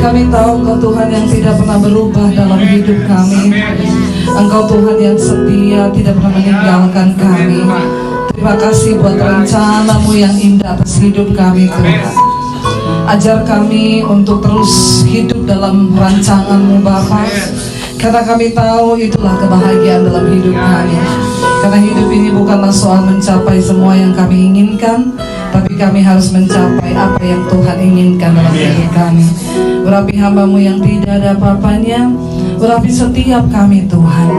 Kami tahu Engkau Tuhan yang tidak pernah berubah dalam hidup kami. Engkau Tuhan yang setia, tidak pernah meninggalkan kami. Terima kasih buat rencana-Mu yang indah atas hidup kami Tuhan. Ajar kami untuk terus hidup dalam rancangan-Mu Bapa. Karena kami tahu itulah kebahagiaan dalam hidup kami. Karena hidup ini bukanlah soal mencapai semua yang kami inginkan, tapi kami harus mencapai apa yang Tuhan inginkan dalam hidup kami. Urapi hamba-Mu yang tidak ada apa-apanya, urapi setiap kami Tuhan.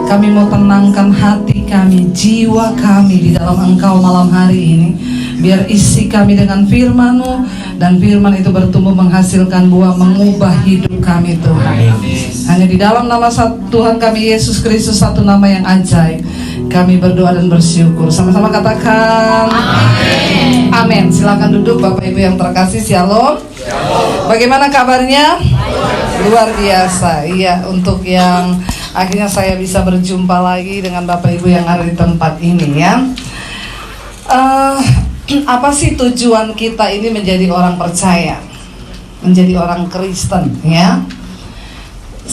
Kami mau tenangkan hati kami, jiwa kami di dalam Engkau malam hari ini. Biar isi kami dengan firman-Mu, dan firman itu bertumbuh menghasilkan buah, mengubah hidup kami Tuhan. Hanya di dalam nama Tuhan kami Yesus Kristus, satu nama yang ajaib, kami berdoa dan bersyukur. Sama-sama katakan amin. Amin. Silakan duduk Bapak Ibu yang terkasih. Shalom. Bagaimana kabarnya? Luar biasa. Iya, untuk yang akhirnya saya bisa berjumpa lagi dengan Bapak Ibu yang ada di tempat ini ya. Apa sih tujuan kita ini menjadi orang percaya, menjadi orang Kristen ya?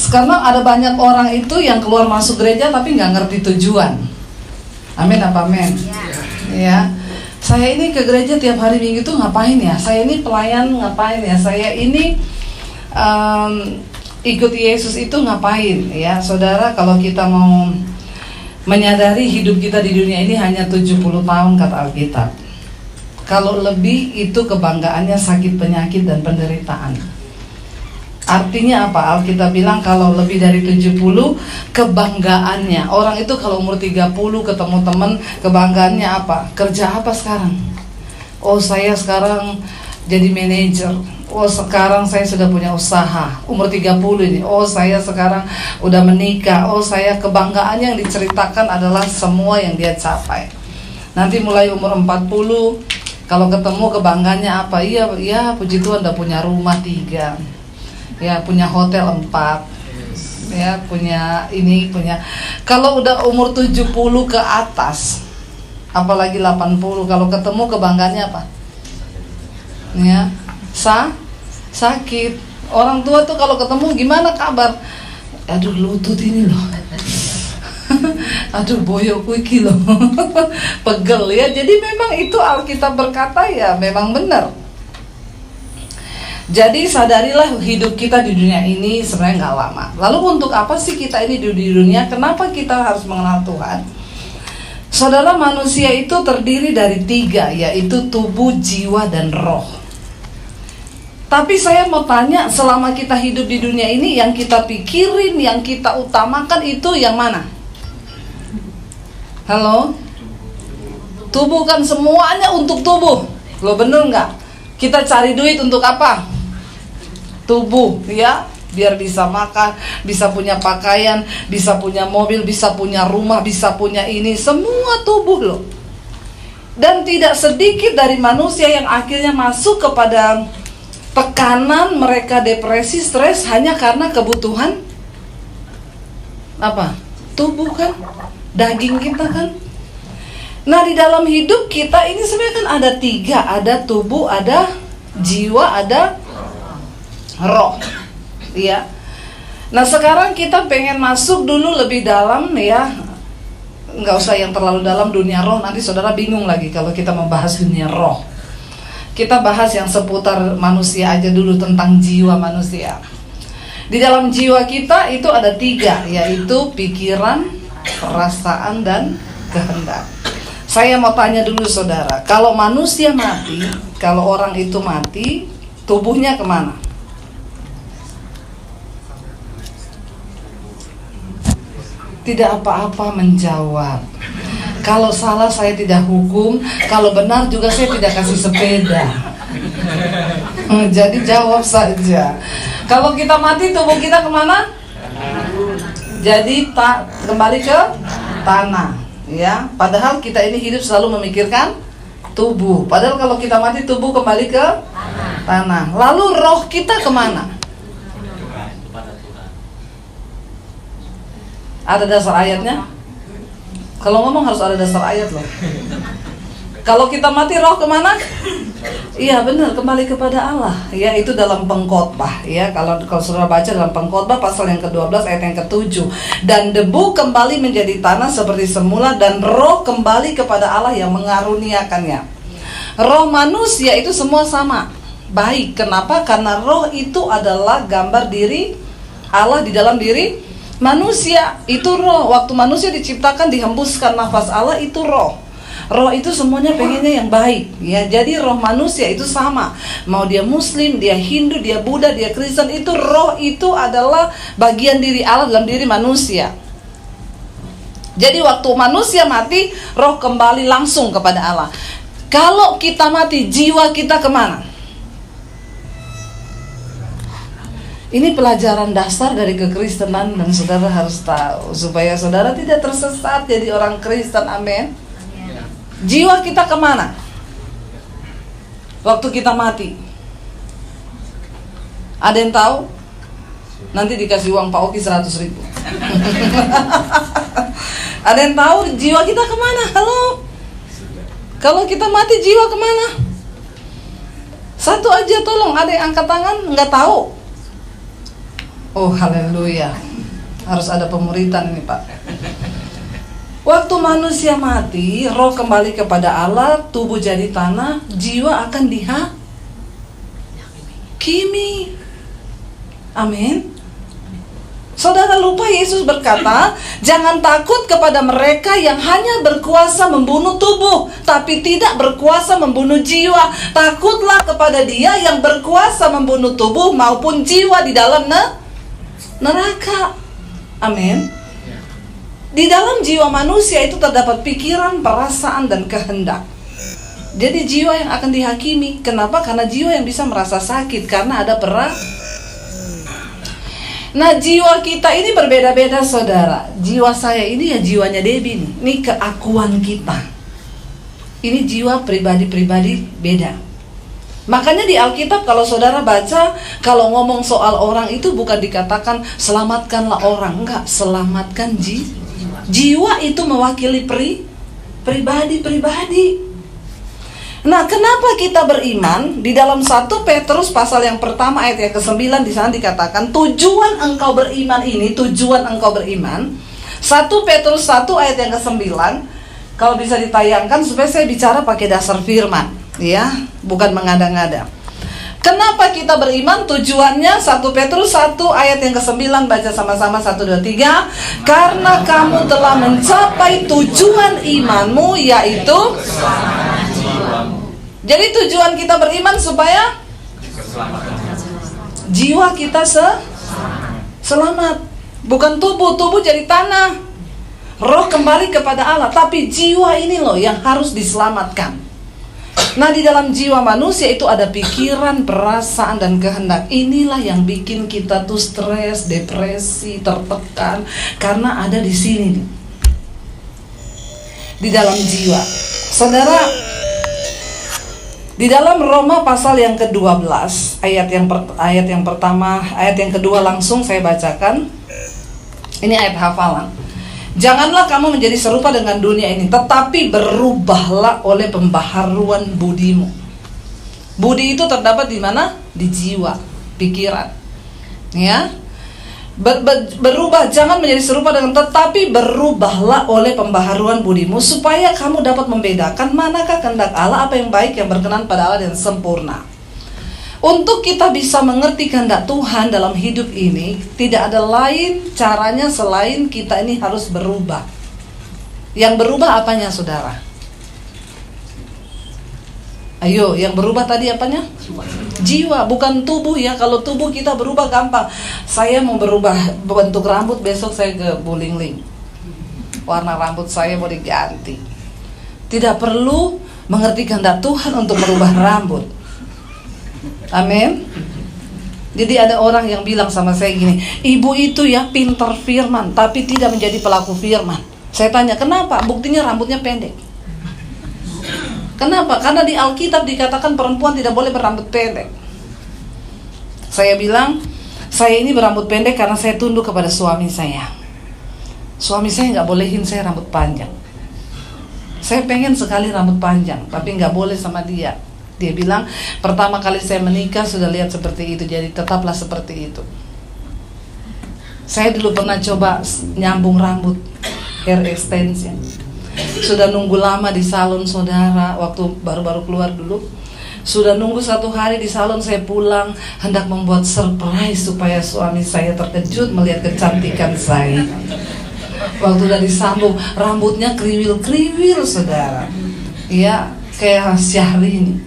Karena ada banyak orang itu yang keluar masuk gereja tapi nggak ngerti tujuan. Amin apa amin? Ya. Saya ini ke gereja tiap hari Minggu itu ngapain ya? Saya ini pelayan ngapain ya? Saya ini ikut Yesus itu ngapain ya? Saudara, kalau kita mau menyadari hidup kita di dunia ini hanya 70 tahun kata Alkitab. Kalau lebih itu kebanggaannya sakit, penyakit, dan penderitaan. Artinya apa? Alkitab bilang kalau lebih dari 70 kebanggaannya. Orang itu kalau umur 30 ketemu teman, kebanggaannya apa? Kerja apa sekarang? Oh, saya sekarang jadi manajer. Oh, sekarang saya sudah punya usaha. Umur 30 ini. Oh, saya sekarang udah menikah. Oh, saya kebanggaannya yang diceritakan adalah semua yang dia capai. Nanti mulai umur 40, kalau ketemu kebanggaannya apa? Iya, puji Tuhan udah punya rumah 3. Ya, punya hotel 4. Ya, punya ini, punya. Kalau udah umur 70 ke atas, apalagi 80, kalau ketemu kebanggaannya apa? Ya, sakit. Orang tua tuh kalau ketemu gimana kabar? Aduh, lutut ini loh. Aduh, boyokku iki loh. Pegel ya. Jadi memang itu Alkitab berkata ya memang benar. Jadi sadarilah hidup kita di dunia ini sebenarnya nggak lama. Lalu untuk apa sih kita ini di dunia? Kenapa kita harus mengenal Tuhan? Saudara, manusia itu terdiri dari 3, yaitu tubuh, jiwa, dan roh. Tapi saya mau tanya, selama kita hidup di dunia ini, yang kita pikirin, yang kita utamakan itu yang mana? Halo? Tubuh kan semuanya untuk tubuh. Lo bener nggak? Kita cari duit untuk apa? Tubuh ya, biar bisa makan, bisa punya pakaian, bisa punya mobil, bisa punya rumah, bisa punya ini, semua tubuh loh. Dan tidak sedikit dari manusia yang akhirnya masuk kepada tekanan, mereka depresi, stres hanya karena kebutuhan apa? Tubuh kan, daging kita kan. Nah, di dalam hidup kita ini sebenarnya kan ada 3, ada tubuh, ada jiwa, ada roh, ya. Nah, sekarang kita pengen masuk dulu lebih dalam ya. Nggak usah yang terlalu dalam dunia roh, nanti saudara bingung lagi kalau kita membahas dunia roh. Kita bahas yang seputar manusia aja dulu, tentang jiwa manusia. Di dalam jiwa kita itu ada 3, yaitu pikiran, perasaan, dan kehendak. Saya mau tanya dulu saudara, kalau manusia mati, kalau orang itu mati, tubuhnya kemana? Tidak apa-apa menjawab. Kalau salah saya tidak hukum, kalau benar juga saya tidak kasih sepeda. Jadi jawab saja. Kalau kita mati, tubuh kita kemana? Jadi kembali ke tanah, ya. Padahal kita ini hidup selalu memikirkan tubuh. Padahal kalau kita mati, tubuh kembali ke tanah. Lalu roh kita kemana? Ada dasar ayatnya? Kalau ngomong harus ada dasar ayat loh. Kalau kita mati roh kemana? Iya benar, kembali kepada Allah. Ya itu dalam Pengkhotbah. Ya kalau saudara baca dalam Pengkhotbah pasal yang ke-12 ayat yang ke-7. Dan debu kembali menjadi tanah seperti semula, dan roh kembali kepada Allah yang mengaruniakannya. Roh manusia itu semua sama, baik. Kenapa? Karena roh itu adalah gambar diri Allah di dalam diri manusia. Itu roh. Waktu manusia diciptakan, dihembuskan nafas Allah, itu roh. Roh itu semuanya pengennya yang baik, ya. Jadi roh manusia itu sama. Mau dia Muslim, dia Hindu, dia Buddha, dia Kristen, itu roh itu adalah bagian diri Allah dalam diri manusia. Jadi waktu manusia mati, roh kembali langsung kepada Allah. Kalau kita mati, jiwa kita kemana? Ini pelajaran dasar dari kekristenan dan saudara harus tahu supaya saudara tidak tersesat jadi orang Kristen. Amin. Jiwa kita kemana? Waktu kita mati. Ada yang tahu? Nanti dikasih uang Pak Oki 100.000. Ada yang tahu jiwa kita kemana? Halo? Kalau kita mati, jiwa kemana? Satu aja tolong, ada yang angkat tangan, nggak tahu. Oh haleluya. Harus ada pemuritan ini Pak. Waktu manusia mati, roh kembali kepada Allah, tubuh jadi tanah, jiwa akan dihakimi. Amin. Saudara lupa Yesus berkata, jangan takut kepada mereka yang hanya berkuasa membunuh tubuh, tapi tidak berkuasa membunuh jiwa. Takutlah kepada Dia yang berkuasa membunuh tubuh maupun jiwa di dalam neraka. Amin. Di dalam jiwa manusia itu terdapat pikiran, perasaan, dan kehendak. Jadi jiwa yang akan dihakimi. Kenapa? Karena jiwa yang bisa merasa sakit, karena ada Nah jiwa kita ini berbeda-beda saudara. Jiwa saya ini ya jiwanya Debbie nih. Ini keakuan kita. Ini jiwa pribadi-pribadi beda. Makanya di Alkitab kalau saudara baca, kalau ngomong soal orang itu bukan dikatakan selamatkanlah orang. Enggak, selamatkan jiwa. Jiwa itu mewakili pribadi-pribadi. Nah, kenapa kita beriman? Di dalam 1 Petrus pasal yang pertama ayat yang ke-9 di sana dikatakan tujuan engkau beriman ini, 1 Petrus 1 ayat yang ke-9. Kalau bisa ditayangkan supaya saya bicara pakai dasar firman, ya, bukan mengada-ngada. Kenapa kita beriman? Tujuannya 1 Petrus 1 ayat yang ke-9, baca sama-sama 1, 2, 3. Karena kamu telah mencapai tujuan imanmu, yaitu jadi tujuan kita beriman supaya jiwa kita selamat. Bukan tubuh jadi tanah. Roh kembali kepada Allah, tapi jiwa ini loh yang harus diselamatkan. Nah di dalam jiwa manusia itu ada pikiran, perasaan, dan kehendak. Inilah yang bikin kita tuh stres, depresi, tertekan, karena ada di sini nih, di dalam jiwa. Saudara, di dalam Roma pasal yang ke-12 ayat yang pertama, ayat yang kedua langsung saya bacakan. Ini ayat hafalan. Janganlah kamu menjadi serupa dengan dunia ini, tetapi berubahlah oleh pembaharuan budimu. Budi itu terdapat di mana? Di jiwa, pikiran. Ya. Berubah, jangan menjadi serupa dengan, tetapi berubahlah oleh pembaharuan budimu, supaya kamu dapat membedakan manakah kehendak Allah, apa yang baik, yang berkenan pada Allah, dan sempurna. Untuk kita bisa mengerti kehendak Tuhan dalam hidup ini, tidak ada lain caranya selain kita ini harus berubah. Yang berubah apanya saudara? Ayo, yang berubah tadi apanya? Jiwa, bukan tubuh ya. Kalau tubuh kita berubah gampang. Saya mau berubah bentuk rambut, besok saya ke Bulingling. Warna rambut saya mau diganti. Tidak perlu mengerti kehendak Tuhan untuk merubah rambut. Amin. Jadi ada orang yang bilang sama saya gini, ibu itu ya pintar firman, tapi tidak menjadi pelaku firman. Saya tanya, kenapa? Buktinya rambutnya pendek. Kenapa? Karena di Alkitab dikatakan perempuan tidak boleh berambut pendek. Saya bilang, saya ini berambut pendek karena saya tunduk kepada suami saya. Suami saya nggak bolehin saya rambut panjang. Saya pengen sekali rambut panjang, tapi nggak boleh sama dia. Dia bilang, pertama kali saya menikah sudah lihat seperti itu, jadi tetaplah seperti itu. Saya dulu pernah coba nyambung rambut, hair extension. Sudah nunggu lama di salon saudara, waktu baru-baru keluar dulu. Sudah nunggu 1 hari di salon, saya pulang hendak membuat surprise supaya suami saya terkejut melihat kecantikan saya. Waktu udah disambung, rambutnya kriwil-kriwil saudara. Iya, kayak Syahrini.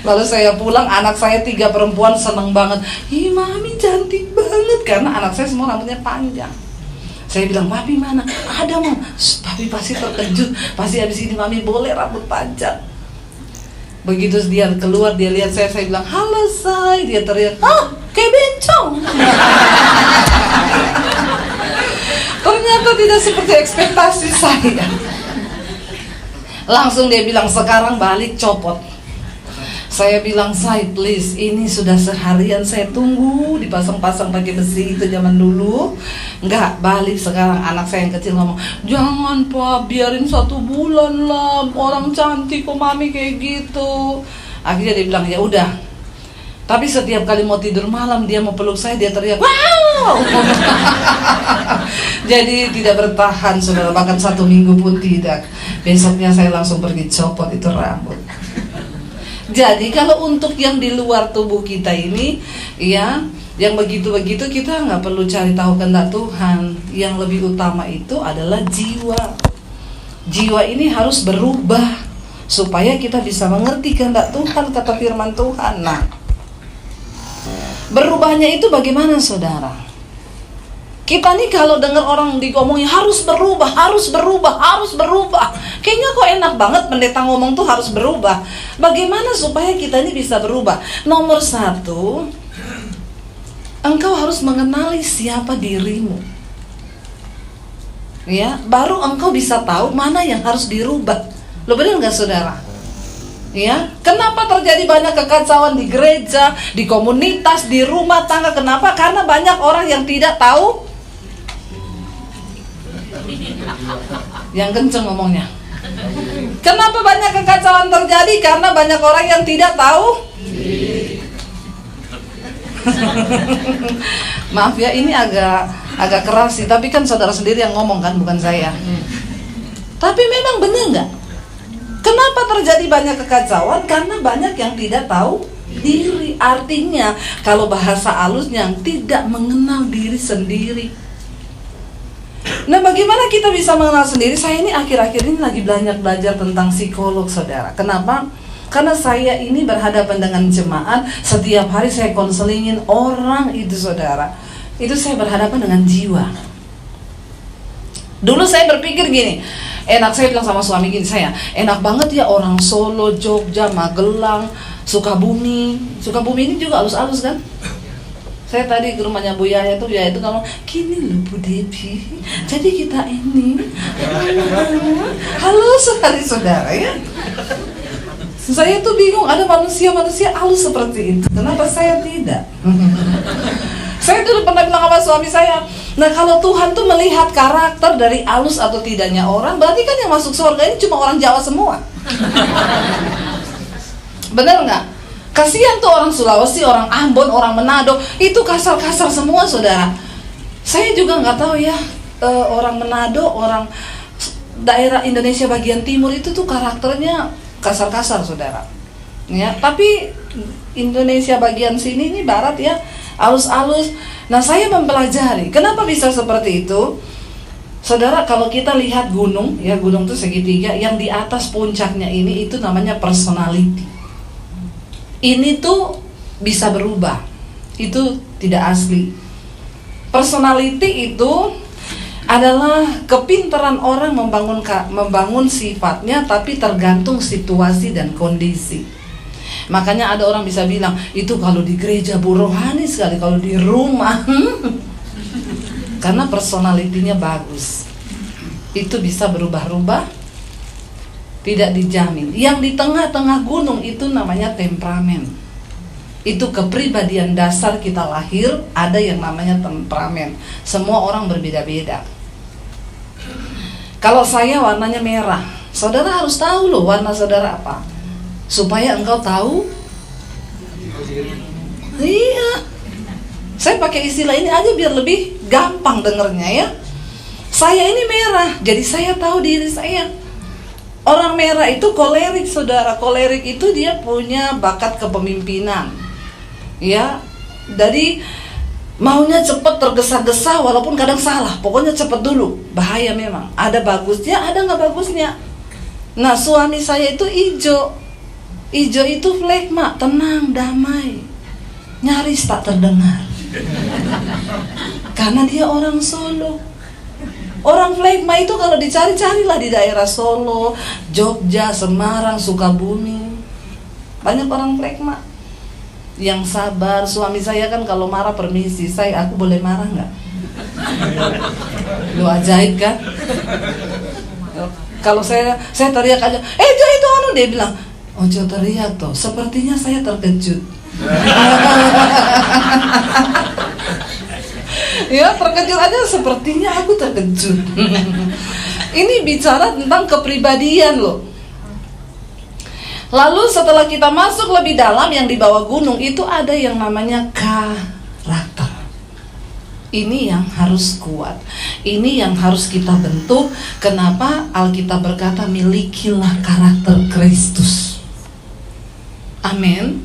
Lalu saya pulang, anak saya 3 perempuan seneng banget. Ih mami cantik banget, karena anak saya semua rambutnya panjang. Saya bilang, papi mana? Ada mam. Papi pasti terkejut, pasti habis ini mami boleh rambut panjang. Begitu dia keluar, dia lihat saya bilang, halo say. Dia teriak, ah kayak bencong. Ternyata tidak seperti ekspektasi saya. Langsung dia bilang, sekarang balik copot. Saya bilang, say please, ini sudah seharian saya tunggu dipasang-pasang pakai besi itu zaman dulu. Enggak, balik sekarang. Anak saya yang kecil ngomong, jangan pak, biarin 1 bulan lah, orang cantik kok mami kayak gitu. Akhirnya dia bilang, ya udah. Tapi setiap kali mau tidur malam, dia mau peluk saya, dia teriak, wow. Jadi tidak bertahan saudara, bahkan 1 minggu pun tidak. Besoknya saya langsung pergi copot itu rambut. Jadi kalau untuk yang di luar tubuh kita ini, ya, yang begitu-begitu kita nggak perlu cari tahu kehendak Tuhan. Yang lebih utama itu adalah jiwa. Jiwa ini harus berubah supaya kita bisa mengerti kehendak Tuhan, kata firman Tuhan. Nah, berubahnya itu bagaimana saudara? Kita nih kalau dengar orang ngomongin harus berubah, harus berubah, harus berubah, kayaknya kok enak banget pendeta ngomong tuh harus berubah. Bagaimana supaya kita ini bisa berubah? Nomor 1, engkau harus mengenali siapa dirimu. Ya, baru engkau bisa tahu mana yang harus dirubah. Lo benar nggak saudara? Ya, kenapa terjadi banyak kekacauan di gereja, di komunitas, di rumah tangga? Kenapa? Karena banyak orang yang tidak tahu. Yang kenceng ngomongnya. Kenapa banyak kekacauan terjadi? Karena banyak orang yang tidak tahu. Maaf ya, ini agak keras sih, tapi kan saudara sendiri yang ngomong kan, bukan saya. Tapi memang benar nggak? Kenapa terjadi banyak kekacauan? Karena banyak yang tidak tahu diri. Artinya, kalau bahasa halusnya, tidak mengenal diri sendiri. Nah, bagaimana kita bisa mengenal sendiri? Saya ini akhir-akhir ini lagi belajar tentang psikolog saudara. Kenapa? Karena saya ini berhadapan dengan jemaat. Setiap hari saya konselingin orang itu saudara. Itu saya berhadapan dengan jiwa. Dulu saya berpikir gini, enak, saya bilang sama suami gini, saya enak banget ya orang Solo, Jogja, Magelang, Sukabumi. Sukabumi ini juga halus-halus kan? Saya tadi ke rumahnya Bu Yaya itu ngomong, gini loh Bu Devi, jadi kita ini halus sekali saudara ya. Saya tuh bingung, ada manusia halus seperti itu, kenapa saya tidak? Saya dulu pernah bilang sama suami saya, nah kalau Tuhan tuh melihat karakter dari halus atau tidaknya orang, berarti kan yang masuk surga ini cuma orang Jawa semua. Bener nggak? Kasihan tuh orang Sulawesi, orang Ambon, orang Manado, itu kasar-kasar semua saudara. Saya juga nggak tahu ya, orang Manado, orang daerah Indonesia bagian timur itu tuh karakternya kasar-kasar saudara. Ya, tapi Indonesia bagian sini ini barat ya, halus-halus. Nah, saya mempelajari kenapa bisa seperti itu. Saudara, kalau kita lihat gunung, ya gunung itu segitiga, yang di atas puncaknya ini itu namanya personality. Ini tuh bisa berubah, itu tidak asli. Personality itu adalah kepintaran orang membangun sifatnya, tapi tergantung situasi dan kondisi. Makanya ada orang bisa bilang, itu kalau di gereja bu rohani sekali, kalau di rumah karena personalitinya bagus. Itu bisa berubah-ubah, tidak dijamin. Yang di tengah-tengah gunung itu namanya temperamen. Itu kepribadian dasar kita lahir, ada yang namanya temperamen. Semua orang berbeda-beda. Kalau saya warnanya merah, saudara harus tahu loh warna saudara apa, supaya engkau tahu. Iya, saya pakai istilah ini aja biar lebih gampang dengernya ya. Saya ini merah, jadi saya tahu diri saya. Orang merah itu kolerik, saudara. Kolerik itu dia punya bakat kepemimpinan, ya. Jadi maunya cepat, tergesa-gesa, walaupun kadang salah. Pokoknya cepat dulu. Bahaya memang. Ada bagusnya, ada nggak bagusnya. Nah, suami saya itu hijau. Hijau itu flegma, tenang, damai, nyaris tak terdengar. Karena dia orang Solo. Orang flegma itu kalau dicari-carilah di daerah Solo, Jogja, Semarang, Sukabumi. Banyak orang flegma yang sabar. Suami saya kan kalau marah permisi, aku boleh marah nggak? Lu ajaib kan? Kalau saya teriak aja, Jo itu anu, dia bilang, ojo teriak toh, sepertinya saya terkejut. Ya, terkejut aja, sepertinya aku terkejut. Ini bicara tentang kepribadian loh. Lalu setelah kita masuk lebih dalam, yang di bawah gunung itu ada yang namanya karakter. Ini yang harus kuat, ini yang harus kita bentuk. Kenapa Alkitab berkata milikilah karakter Kristus. Amin.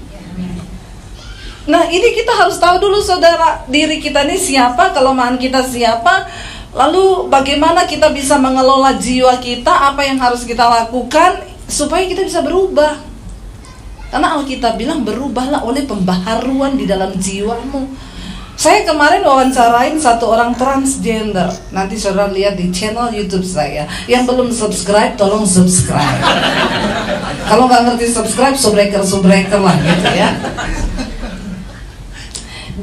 Nah, ini kita harus tahu dulu saudara, diri kita ini siapa, kelemahan kita siapa, lalu bagaimana kita bisa mengelola jiwa kita, apa yang harus kita lakukan supaya kita bisa berubah. Karena Alkitab bilang berubahlah oleh pembaharuan di dalam jiwamu. Saya kemarin wawancarain satu orang transgender. Nanti saudara lihat di channel YouTube saya. Yang belum subscribe, tolong subscribe. Kalau nggak ngerti subscribe, subscriber lah gitu ya.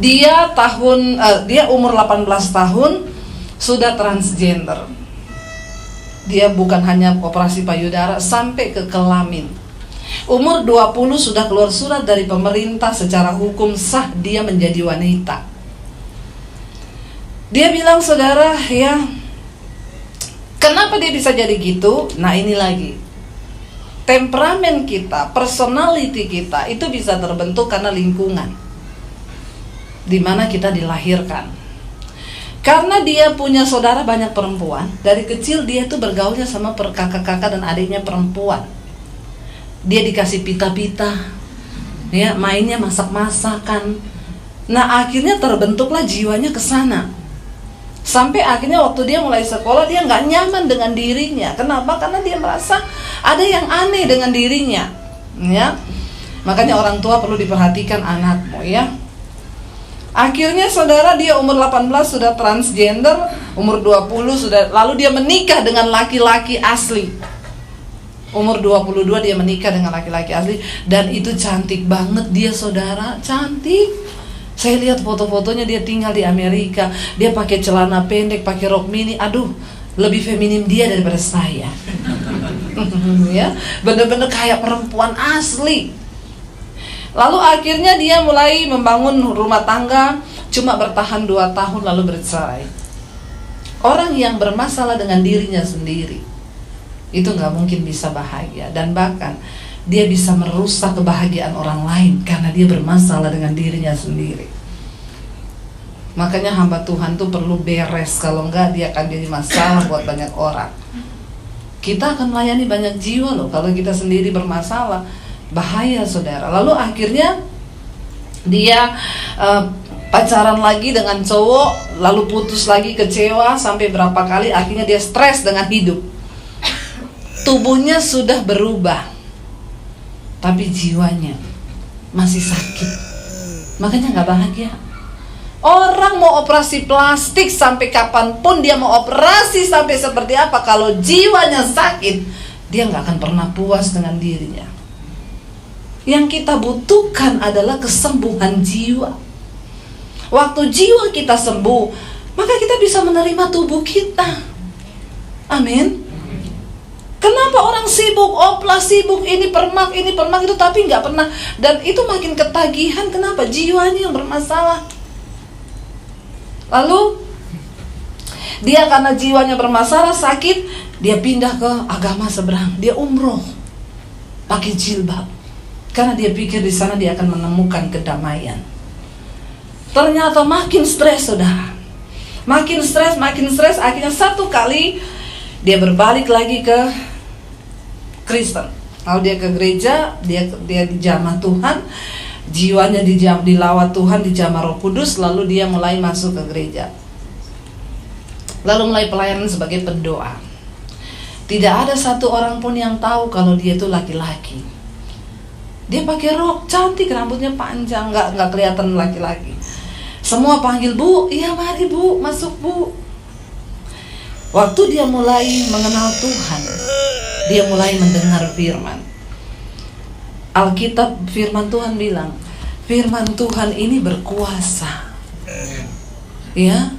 Dia umur 18 tahun sudah transgender. Dia bukan hanya operasi payudara, sampai ke kelamin. Umur 20 sudah keluar surat dari pemerintah, secara hukum sah dia menjadi wanita. Dia bilang, saudara ya, kenapa dia bisa jadi gitu? Nah, ini lagi, temperamen kita, personality kita itu bisa terbentuk karena lingkungan di mana kita dilahirkan. Karena dia punya saudara banyak perempuan, dari kecil dia tuh bergaulnya sama kakak-kakak dan adiknya perempuan. Dia dikasih pita-pita, ya, mainnya masak-masakan. Nah, akhirnya terbentuklah jiwanya ke sana. Sampai akhirnya waktu dia mulai sekolah, dia nggak nyaman dengan dirinya. Kenapa? Karena dia merasa ada yang aneh dengan dirinya, ya. Makanya orang tua perlu diperhatikan anakmu, ya. Akhirnya saudara, dia umur 18 sudah transgender, umur 20 sudah, lalu dia menikah dengan laki-laki asli. Umur 22 dia menikah dengan laki-laki asli, dan itu cantik banget dia, saudara, cantik. Saya lihat foto-fotonya, dia tinggal di Amerika, dia pakai celana pendek, pakai rok mini, aduh, lebih feminim dia daripada saya. Ya, bener-bener kayak perempuan asli. Lalu akhirnya dia mulai membangun rumah tangga, cuma bertahan 2 tahun lalu bercerai. Orang yang bermasalah dengan dirinya sendiri itu gak mungkin bisa bahagia, dan bahkan dia bisa merusak kebahagiaan orang lain karena dia bermasalah dengan dirinya sendiri. Makanya hamba Tuhan tuh perlu beres, kalau enggak dia akan jadi masalah buat banyak orang. Kita akan melayani banyak jiwa loh kalau kita sendiri bermasalah. Bahaya, saudara. Lalu akhirnya dia pacaran lagi dengan cowok, lalu putus lagi, kecewa sampai berapa kali, akhirnya dia stres dengan hidup. Tubuhnya sudah berubah, tapi jiwanya masih sakit. Makanya gak bahagia. Orang mau operasi plastik sampai kapanpun, dia mau operasi sampai seperti apa, kalau jiwanya sakit, dia gak akan pernah puas dengan dirinya. Yang kita butuhkan adalah kesembuhan jiwa. Waktu jiwa kita sembuh, maka kita bisa menerima tubuh kita. Amin. Kenapa orang sibuk oplas, sibuk ini permak itu, tapi nggak pernah, dan itu makin ketagihan. Kenapa? Jiwanya yang bermasalah. Lalu Dia karena jiwanya bermasalah, sakit, dia pindah ke agama seberang. Dia umroh pakai jilbab, karena dia pikir di sana dia akan menemukan kedamaian. Ternyata makin stres, saudara. Makin stres. Akhirnya satu kali dia berbalik lagi ke Kristen. Lalu dia ke gereja, dia dijamah Tuhan, jiwanya dilawat Tuhan, dijamah Roh Kudus. Lalu dia mulai masuk ke gereja, lalu mulai pelayanan sebagai pendoa. Tidak ada satu orang pun yang tahu kalau dia itu laki-laki. Dia pakai rok cantik, rambutnya panjang, nggak kelihatan laki-laki. Semua panggil, "Bu, iya mari Bu, masuk Bu." Waktu dia mulai mengenal Tuhan, dia mulai mendengar firman. Alkitab, firman Tuhan bilang, firman Tuhan ini berkuasa. Ya,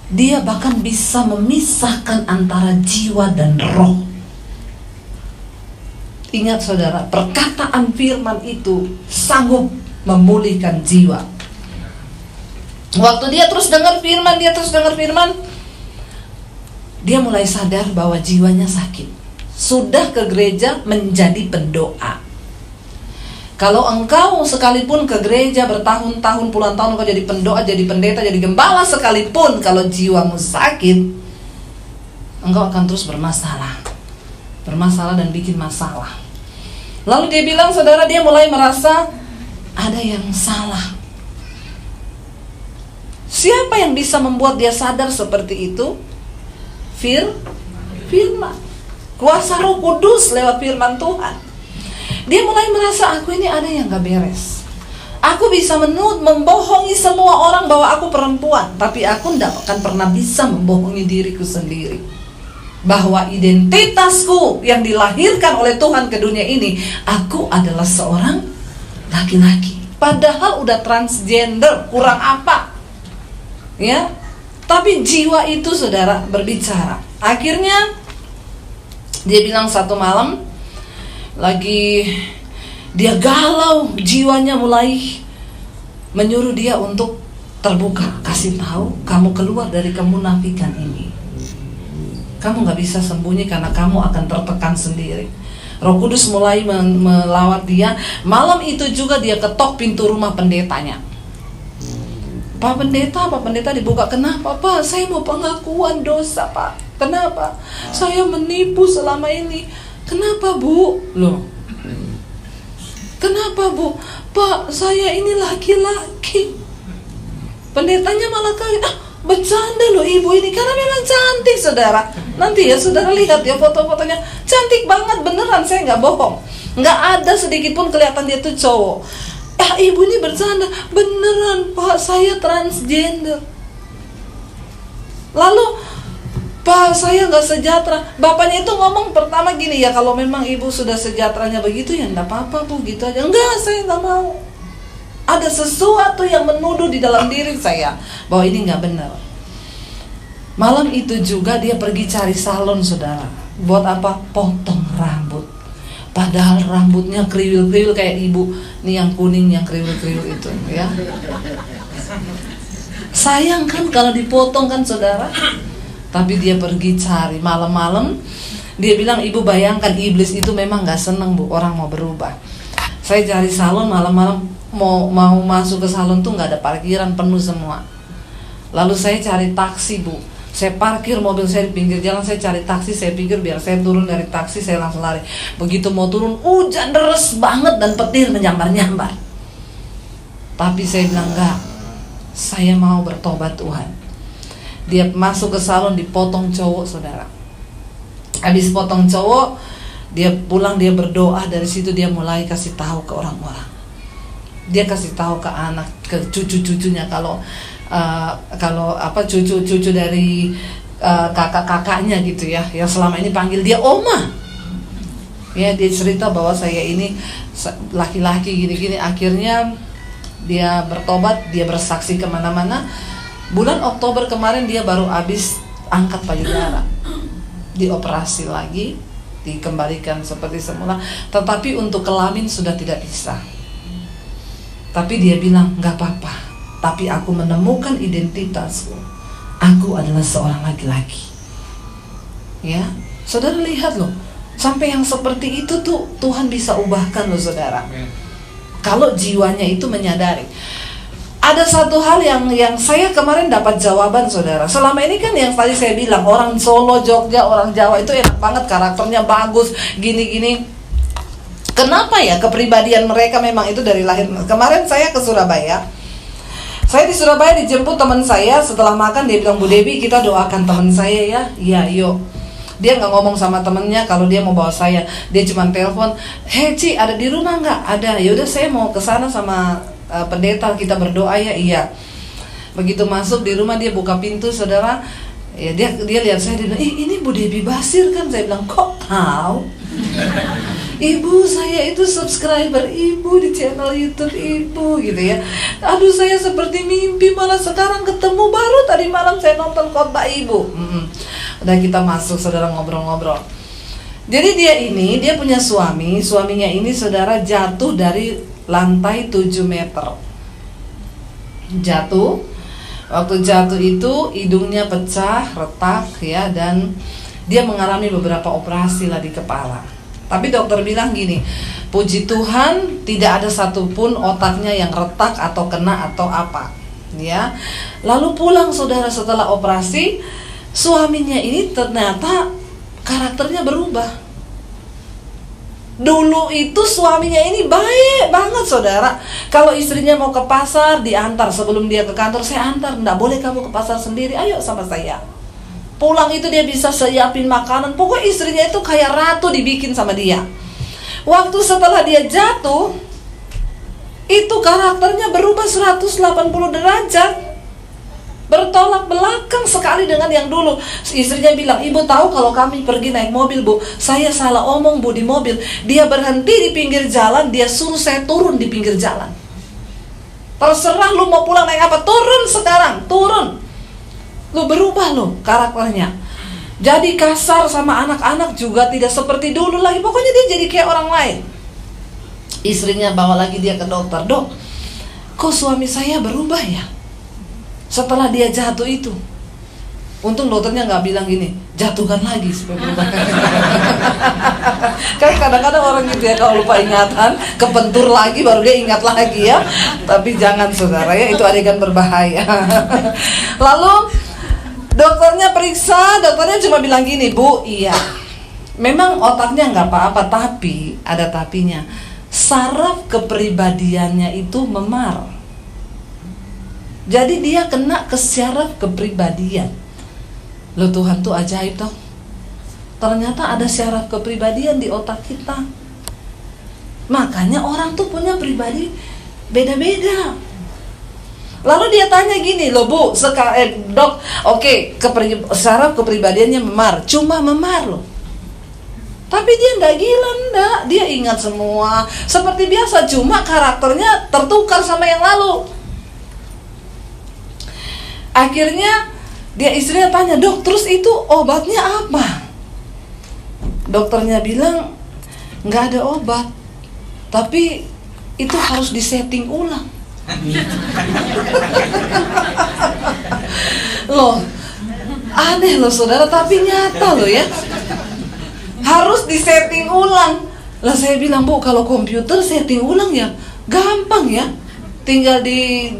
dia bahkan bisa memisahkan antara jiwa dan roh. Ingat saudara, perkataan firman itu sanggup memulihkan jiwa. Waktu dia terus dengar firman, dia mulai sadar bahwa jiwanya sakit. Sudah ke gereja menjadi pendoa. Kalau engkau sekalipun ke gereja bertahun-tahun, puluhan tahun, engkau jadi pendoa, jadi pendeta, jadi gembala sekalipun, kalau jiwamu sakit, engkau akan terus bermasalah dan bikin masalah. Lalu dia bilang, saudara, dia mulai merasa ada yang salah. Siapa yang bisa membuat dia sadar seperti itu? Firman. Kuasa Roh Kudus lewat firman Tuhan. Dia mulai merasa, aku ini ada yang gak beres. Aku bisa membohongi semua orang bahwa aku perempuan, tapi aku tidak akan pernah bisa membohongi diriku sendiri. Bahwa identitasku yang dilahirkan oleh Tuhan ke dunia ini, aku adalah seorang laki-laki. Padahal udah transgender, kurang apa? Ya, tapi jiwa itu, saudara, berbicara. Akhirnya dia bilang satu malam, lagi dia galau, jiwanya mulai menyuruh dia untuk terbuka, kasih tahu, kamu keluar dari kemunafikan ini. Kamu gak bisa sembunyi karena kamu akan tertekan sendiri. Roh Kudus mulai melawat dia. Malam itu juga dia ketok pintu rumah pendetanya. Pak pendeta dibuka. Kenapa Pak? Saya mau pengakuan dosa Pak. Kenapa? Saya menipu selama ini. Kenapa Bu? Loh, kenapa Bu? Pak, saya ini laki-laki. Pendetanya malah kaget. Bercanda loh ibu ini, karena memang cantik saudara. Nanti ya saudara lihat ya foto-fotonya, cantik banget beneran, saya nggak bohong. Nggak ada sedikit pun kelihatan dia tuh cowok. Ibu ini bercanda, beneran Pak, saya transgender. Lalu, Pak, saya nggak sejahtera. Bapaknya itu ngomong pertama gini, ya kalau memang ibu sudah sejahteranya begitu ya nggak apa-apa Bu, gitu aja. Enggak, saya nggak mau. Ada sesuatu yang menuduh di dalam diri saya bahwa ini nggak benar. Malam itu juga dia pergi cari salon saudara. Buat apa? Potong rambut. Padahal rambutnya kriwil-kriwil kayak ibu. Nih yang kuning, yang kriwil-kriwil itu ya. Sayang kan kalau dipotong kan saudara. Tapi dia pergi cari malam-malam. Dia bilang, ibu bayangkan iblis itu memang gak seneng Bu orang mau berubah. Saya cari salon malam-malam, mau masuk ke salon tuh gak ada parkiran, penuh semua. Lalu saya cari taksi Bu. Saya parkir mobil saya di pinggir jalan, saya cari taksi, saya pikir biar saya turun dari taksi saya langsung lari. Begitu mau turun, hujan deras banget dan petir menyambar-nyambar. Tapi saya bilang enggak, saya mau bertobat Tuhan. Dia masuk ke salon, dipotong cowok saudara. Habis potong cowok, dia pulang, dia berdoa. Dari situ dia mulai kasih tahu ke orang-orang. Dia kasih tahu ke anak, ke cucu-cucunya kalau cucu-cucu dari kakak-kakaknya gitu ya, yang selama ini panggil dia oma. Ya, dia cerita bahwa saya ini laki-laki gini-gini. Akhirnya dia bertobat, dia bersaksi kemana-mana. Bulan Oktober kemarin dia baru habis angkat payudara, dioperasi lagi, dikembalikan seperti semula. Tetapi untuk kelamin sudah tidak bisa. Tapi dia bilang, gak apa-apa, tapi aku menemukan identitasku. aku adalah seorang laki-laki. Ya, saudara lihat loh, sampai yang seperti itu tuh Tuhan bisa ubahkan loh saudara. Kalau jiwanya itu menyadari. Ada satu hal yang saya kemarin dapat jawaban saudara. Selama ini kan yang tadi saya bilang, orang Solo, Jogja, orang Jawa itu enak banget, karakternya bagus, gini-gini. Kenapa ya kepribadian mereka memang itu dari lahir. Kemarin saya ke Surabaya. Saya di Surabaya dijemput teman saya. Setelah makan dia bilang, Bu Debi, kita doakan teman saya ya. Iya, yuk. Dia nggak ngomong sama temennya kalau dia mau bawa saya. Dia cuma telepon, "Hei Ci, ada di rumah nggak?" "Ada." "Yaudah saya mau ke sana sama pendeta, kita berdoa ya." "Iya." Begitu masuk di rumah dia buka pintu saudara, ya dia lihat saya, dia bilang, "Ini Bu Debi Basir kan?" Saya bilang, "Kok tahu?" "Ibu, saya itu subscriber Ibu di channel YouTube Ibu," gitu ya. "Aduh, saya seperti mimpi, malah sekarang ketemu, baru tadi malam saya nonton khotbah Ibu." Udah kita masuk saudara, ngobrol-ngobrol. Jadi dia punya suaminya ini saudara jatuh dari lantai 7 meter. Jatuh. Waktu jatuh itu hidungnya pecah, retak ya, dan dia mengalami beberapa operasi lah di kepala. Tapi dokter bilang gini, puji Tuhan tidak ada satupun otaknya yang retak atau kena atau apa, ya. Lalu pulang saudara setelah operasi, suaminya ini ternyata karakternya berubah. Dulu itu suaminya ini baik banget saudara. Kalau istrinya mau ke pasar, diantar. Sebelum dia ke kantor, saya antar. "Nggak boleh kamu ke pasar sendiri, ayo sama saya." Pulang itu dia bisa siapin makanan. Pokoknya istrinya itu kayak ratu dibikin sama dia. Waktu setelah dia jatuh, itu karakternya berubah 180 derajat. Bertolak belakang sekali dengan yang dulu. Istrinya bilang, "Ibu tahu kalau kami pergi naik mobil Bu, saya salah omong Bu di mobil. Dia berhenti di pinggir jalan, dia suruh saya turun di pinggir jalan. Terserah lu mau pulang naik apa, turun sekarang, turun." Lu berubah lo karakternya. Jadi kasar sama anak-anak juga tidak seperti dulu lagi. Pokoknya dia jadi kayak orang lain. Istrinya bawa lagi dia ke dokter. "Dok, kok suami saya berubah ya setelah dia jatuh itu?" Untung dokternya nggak bilang gini, "Jatuhkan lagi supaya berubah." Kayak kadang-kadang orang gitu ya, kalau lupa ingatan, kepentur lagi baru dia ingat lagi ya. Tapi jangan saudara ya, itu adegan berbahaya. Lalu dokternya periksa, dokternya cuma bilang gini, "Bu, iya, memang otaknya nggak apa-apa, tapi ada tapinya. Saraf kepribadiannya itu memar. Jadi dia kena ke syaraf kepribadian." Loh, Tuhan tuh ajaib toh. Ternyata ada syaraf kepribadian di otak kita. Makanya orang tuh punya pribadi beda-beda. Lalu dia tanya gini, "Loh Bu, dok, oke, syaraf kepribadiannya memar, cuma memar loh. Tapi dia nggak gila, enggak. Dia ingat semua seperti biasa, cuma karakternya tertukar sama yang lalu." Akhirnya dia istrinya tanya, "Dok, terus itu obatnya apa?" Dokternya bilang, "Nggak ada obat, tapi itu harus disetting ulang." Loh, aneh loh saudara, tapi nyata loh ya. Harus disetting ulang. Lah saya bilang, "Bu, kalau komputer setting ulang ya gampang ya. Tinggal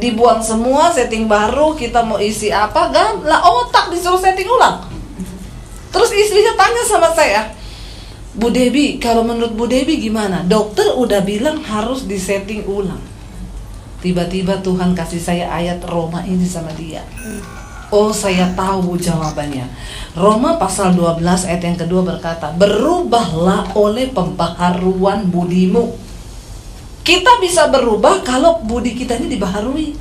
dibuang semua, setting baru, kita mau isi apa, lah otak disuruh setting ulang." Terus istrinya tanya sama saya, "Bu Debi, kalau menurut Bu Debi gimana? Dokter udah bilang harus disetting ulang." Tiba-tiba Tuhan kasih saya ayat Roma ini sama dia. Oh, saya tahu jawabannya. Roma pasal 12 ayat yang kedua berkata, "Berubahlah oleh pembaharuan budimu." Kita bisa berubah kalau budi kita ini dibaharui.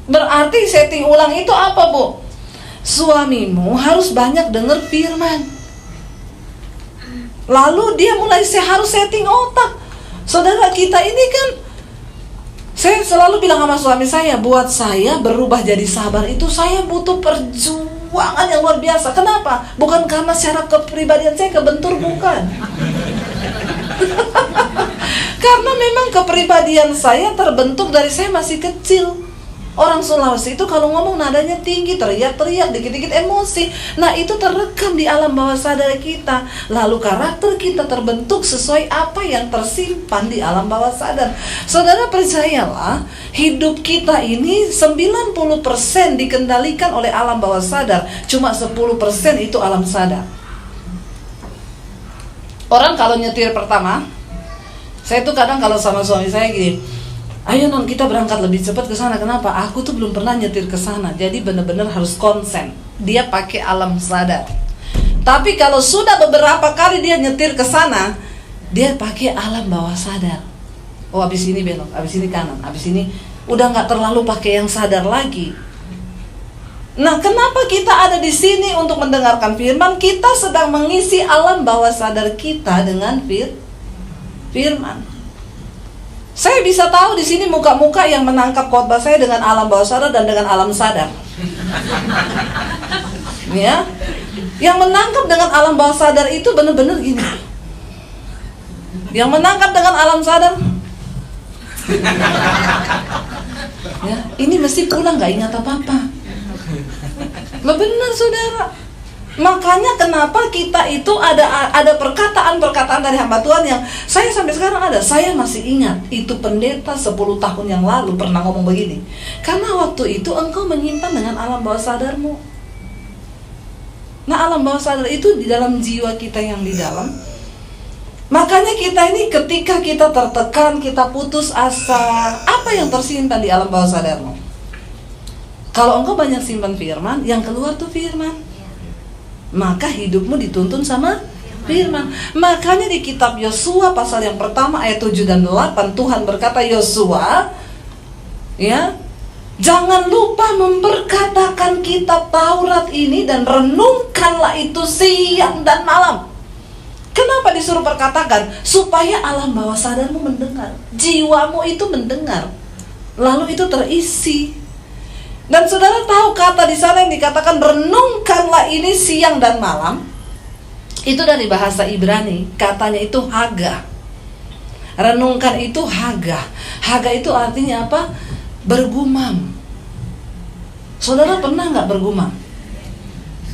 Berarti setting ulang itu apa, Bu? Suamimu harus banyak dengar firman. Lalu dia mulai harus setting otak. Saudara, kita ini kan, saya selalu bilang sama suami saya, buat saya berubah jadi sabar itu saya butuh perjuangan yang luar biasa. Kenapa? Bukan karena syaraf kepribadian saya kebentur, bukan. Karena memang kepribadian saya terbentuk dari saya masih kecil. Orang Sulawesi itu kalau ngomong nadanya tinggi, teriak-teriak, dikit-dikit emosi. Nah itu terekam di alam bawah sadar kita. Lalu karakter kita terbentuk sesuai apa yang tersimpan di alam bawah sadar. Saudara percayalah, hidup kita ini 90% dikendalikan oleh alam bawah sadar. Cuma 10% itu alam sadar. Orang kalau nyetir pertama, saya tuh kadang kalau sama suami saya gini, ayo non kita berangkat lebih cepat ke sana. Kenapa? Aku tuh belum pernah nyetir ke sana. Jadi benar-benar harus konsen. Dia pakai alam sadar. Tapi kalau sudah beberapa kali dia nyetir ke sana, dia pakai alam bawah sadar. Oh, abis ini belok, abis ini kanan, abis ini udah nggak terlalu pakai yang sadar lagi. Nah, kenapa kita ada di sini untuk mendengarkan firman? Kita sedang mengisi alam bawah sadar kita dengan firman. Saya bisa tahu di sini muka-muka yang menangkap khotbah saya dengan alam bawah sadar dan dengan alam sadar. Ya, yang menangkap dengan alam bawah sadar itu benar-benar gini. Yang menangkap dengan alam sadar, ya, ini mesti pulang nggak ingat apa-apa. Lo benar saudara. Makanya kenapa kita itu ada perkataan-perkataan dari hamba Tuhan yang saya sampai sekarang ada. Saya masih ingat, itu pendeta 10 tahun yang lalu pernah ngomong begini. Karena waktu itu engkau menyimpan dengan alam bawah sadarmu. Nah, alam bawah sadar itu di dalam jiwa kita yang di dalam. Makanya kita ini ketika kita tertekan, kita putus asa, apa yang tersimpan di alam bawah sadarmu? Kalau engkau banyak simpan firman, yang keluar tuh firman. Maka hidupmu dituntun sama firman. Makanya di kitab Yosua pasal yang pertama ayat 7 dan 8 Tuhan berkata, Yosua, ya, jangan lupa memperkatakan kitab Taurat ini dan renungkanlah itu siang dan malam. Kenapa disuruh perkatakan? Supaya alam bawah sadarmu mendengar, jiwamu itu mendengar, lalu itu terisi. Dan saudara tahu kata di sana yang dikatakan renungkanlah ini siang dan malam, itu dari bahasa Ibrani, katanya itu haga. Renungkan itu haga. Haga itu artinya apa? Bergumam. Saudara pernah nggak bergumam?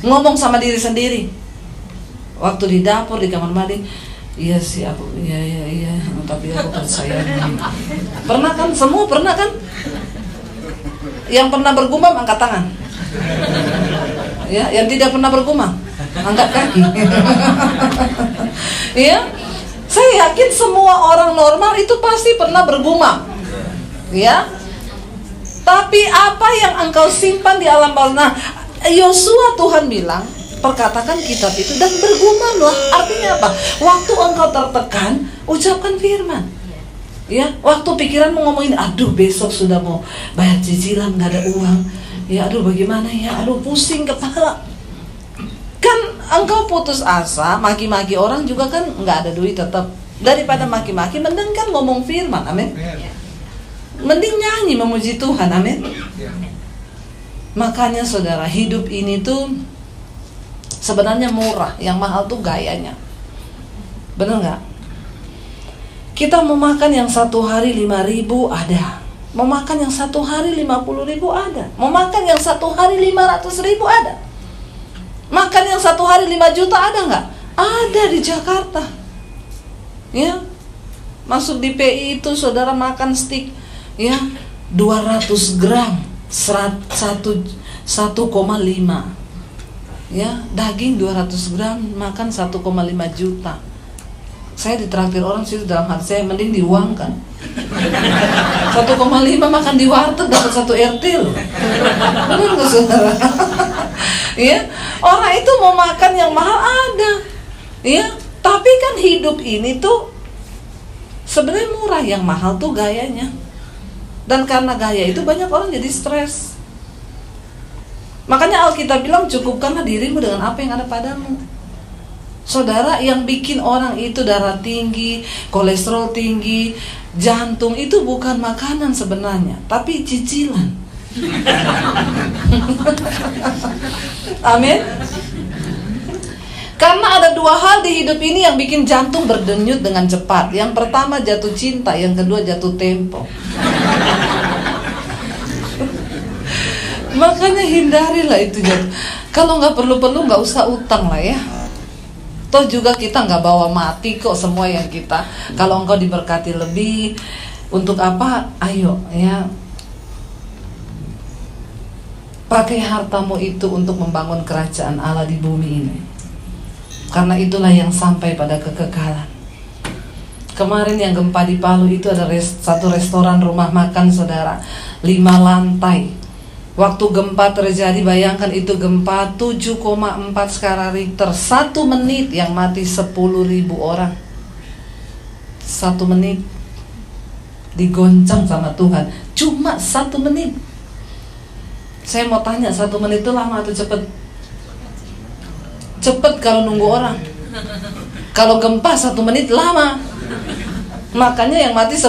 Ngomong sama diri sendiri. Waktu di dapur, di kamar mandi, iya sih aku, iya, tapi aku percaya. Pernah kan? Semua pernah kan? Yang pernah bergumam angkat tangan. Ya, yang tidak pernah bergumam angkat kaki. Ya, saya yakin semua orang normal itu pasti pernah bergumam. Ya, tapi apa yang engkau simpan di alam bawah? Nah, Yosua Tuhan bilang, perkatakan kitab itu dan bergumamlah. Artinya apa? Waktu engkau tertekan, ucapkan firman. Ya, waktu pikiranmu ngomongin, aduh besok sudah mau bayar cicilan, nggak ada uang. Ya, aduh bagaimana ya, aduh pusing kepala. Kan engkau putus asa, maki-maki orang juga kan nggak ada duit tetap. Daripada maki-maki, mending kan ngomong firman, amin. Mending nyanyi memuji Tuhan, amin. Makanya saudara, hidup ini tuh sebenarnya murah, yang mahal tuh gayanya. Bener nggak? Kita mau makan yang 1 hari 5.000 ada, mau makan yang 1 hari 50.000 ada, mau makan yang 1 hari 500.000 ada, makan yang 1 hari 5 juta ada nggak? Ada di Jakarta. Ya, masuk di PI itu saudara makan steak, ya 200 gram 1,5, ya daging 200 gram makan 1,5 juta. Saya ditraktir orang situ, dalam hati saya mending diuangkan. 1,5 makan di warteg dapat 1 RT loh. Benar nggak saudara? Ya, orang itu mau makan yang mahal ada. Ya, tapi kan hidup ini tuh sebenarnya murah, yang mahal tuh gayanya. Dan karena gaya itu banyak orang jadi stres. Makanya Alkitab bilang, cukupkanlah dirimu dengan apa yang ada padamu. Saudara, yang bikin orang itu darah tinggi, kolesterol tinggi, jantung itu bukan makanan sebenarnya, tapi cicilan. Amin. Karena ada 2 hal di hidup ini yang bikin jantung berdenyut dengan cepat. Yang pertama jatuh cinta, yang kedua jatuh tempo. Makanya hindarilah itu jatuh. Kalau nggak perlu-perlu nggak usah utang lah ya. Toh juga kita nggak bawa mati kok semua yang kita. Kalau engkau diberkati lebih, untuk apa? Ayo ya, pakai hartamu itu untuk membangun kerajaan Allah di bumi ini. Karena itulah yang sampai pada kekekalan. Kemarin yang gempa di Palu itu ada satu restoran rumah makan saudara, 5 lantai. Waktu gempa terjadi, bayangkan itu gempa 7,4 skala Richter, 1 menit yang mati 10.000 orang. 1 menit digoncang sama Tuhan, cuma 1 menit. Saya mau tanya, 1 menit itu lama atau cepet? Cepet kalau nunggu orang. Kalau gempa 1 menit lama. Makanya yang mati 10.000.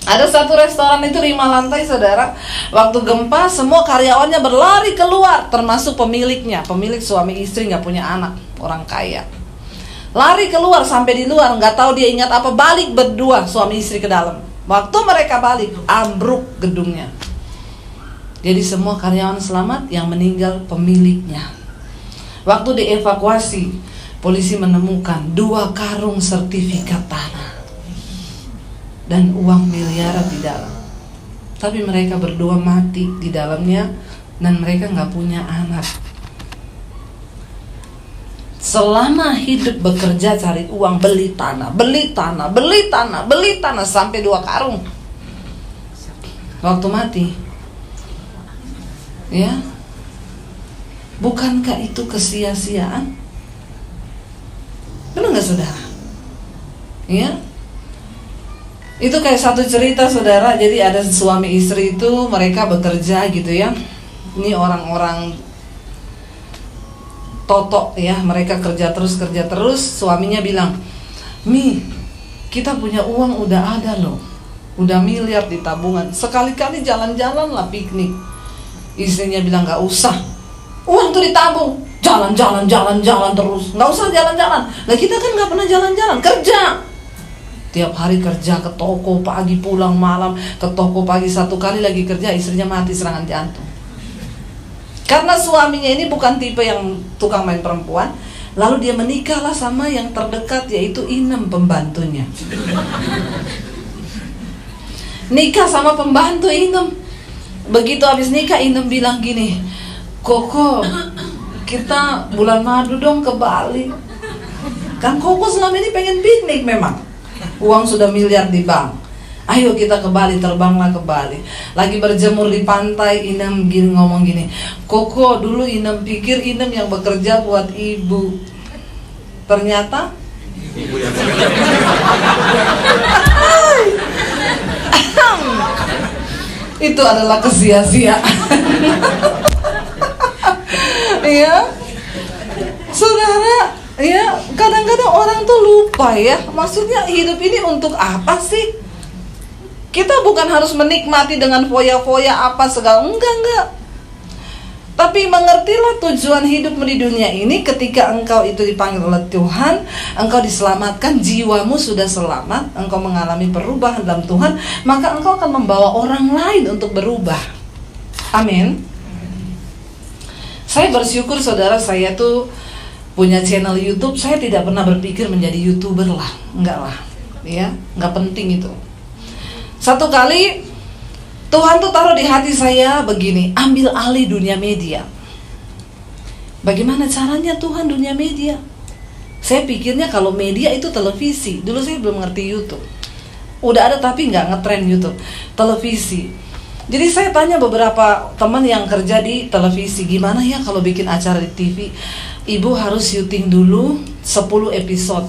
Ada satu restoran itu 5 lantai saudara. Waktu gempa semua karyawannya berlari keluar, termasuk pemiliknya. Pemilik suami istri gak punya anak, orang kaya. Lari keluar sampai di luar, gak tahu dia ingat apa, balik berdua suami istri ke dalam. Waktu mereka balik, ambruk gedungnya. Jadi semua karyawan selamat, yang meninggal pemiliknya. Waktu dievakuasi, polisi menemukan 2 karung sertifikat tanah dan uang miliaran di dalam. Tapi mereka berdua mati di dalamnya dan mereka gak punya anak. Selama hidup bekerja cari uang, beli tanah sampai 2 karung. Waktu mati, ya, bukankah itu kesia-siaan? Benar gak saudara? Ya, itu kayak satu cerita saudara. Jadi ada suami istri itu, mereka bekerja gitu ya. Ini orang-orang totok ya, mereka kerja terus. Suaminya bilang, "Mi, kita punya uang udah ada loh, udah miliar di tabungan, sekali-kali jalan-jalan lah, piknik." Istrinya bilang, "Gak usah, uang tuh ditabung, jalan-jalan terus, gak usah jalan-jalan. Lah kita kan gak pernah jalan-jalan, kerja. Tiap hari kerja, ke toko pagi, pulang malam, ke toko pagi, 1 kali lagi kerja, istrinya mati serangan jantung. Karena suaminya ini bukan tipe yang tukang main perempuan. Lalu dia menikahlah sama yang terdekat, yaitu Inem, pembantunya. Nikah sama pembantu Inem. Begitu habis nikah, Inem bilang gini, "Koko, kita bulan madu dong ke Bali." Kan Koko selama ini pengen piknik memang. Uang sudah miliar di bank. "Ayo kita ke Bali," terbanglah ke Bali. Lagi berjemur di pantai, Inem ngomong gini, "Koko, dulu Inem pikir Inem yang bekerja buat ibu. Ternyata ibu yang itu adalah kesia-siaan." Ya, saudara, ya, kadang-kadang orang tuh lupa ya, maksudnya hidup ini untuk apa sih? Kita bukan harus menikmati dengan foya-foya apa segala, enggak. Tapi mengertilah tujuan hidup di dunia ini. Ketika engkau itu dipanggil oleh Tuhan, engkau diselamatkan, jiwamu sudah selamat, engkau mengalami perubahan dalam Tuhan, maka engkau akan membawa orang lain untuk berubah. Amin. Saya bersyukur saudara, saya tuh punya channel YouTube. Saya tidak pernah berpikir menjadi YouTuber lah, enggak lah, ya, enggak penting itu. Satu kali Tuhan tuh taruh di hati saya begini, ambil alih dunia media. Bagaimana caranya Tuhan dunia media? Saya pikirnya kalau media itu televisi. Dulu saya belum ngerti YouTube. Udah ada tapi nggak ngetrend YouTube, televisi. Jadi saya tanya beberapa teman yang kerja di televisi, gimana ya kalau bikin acara di TV? Ibu harus syuting dulu 10 episode.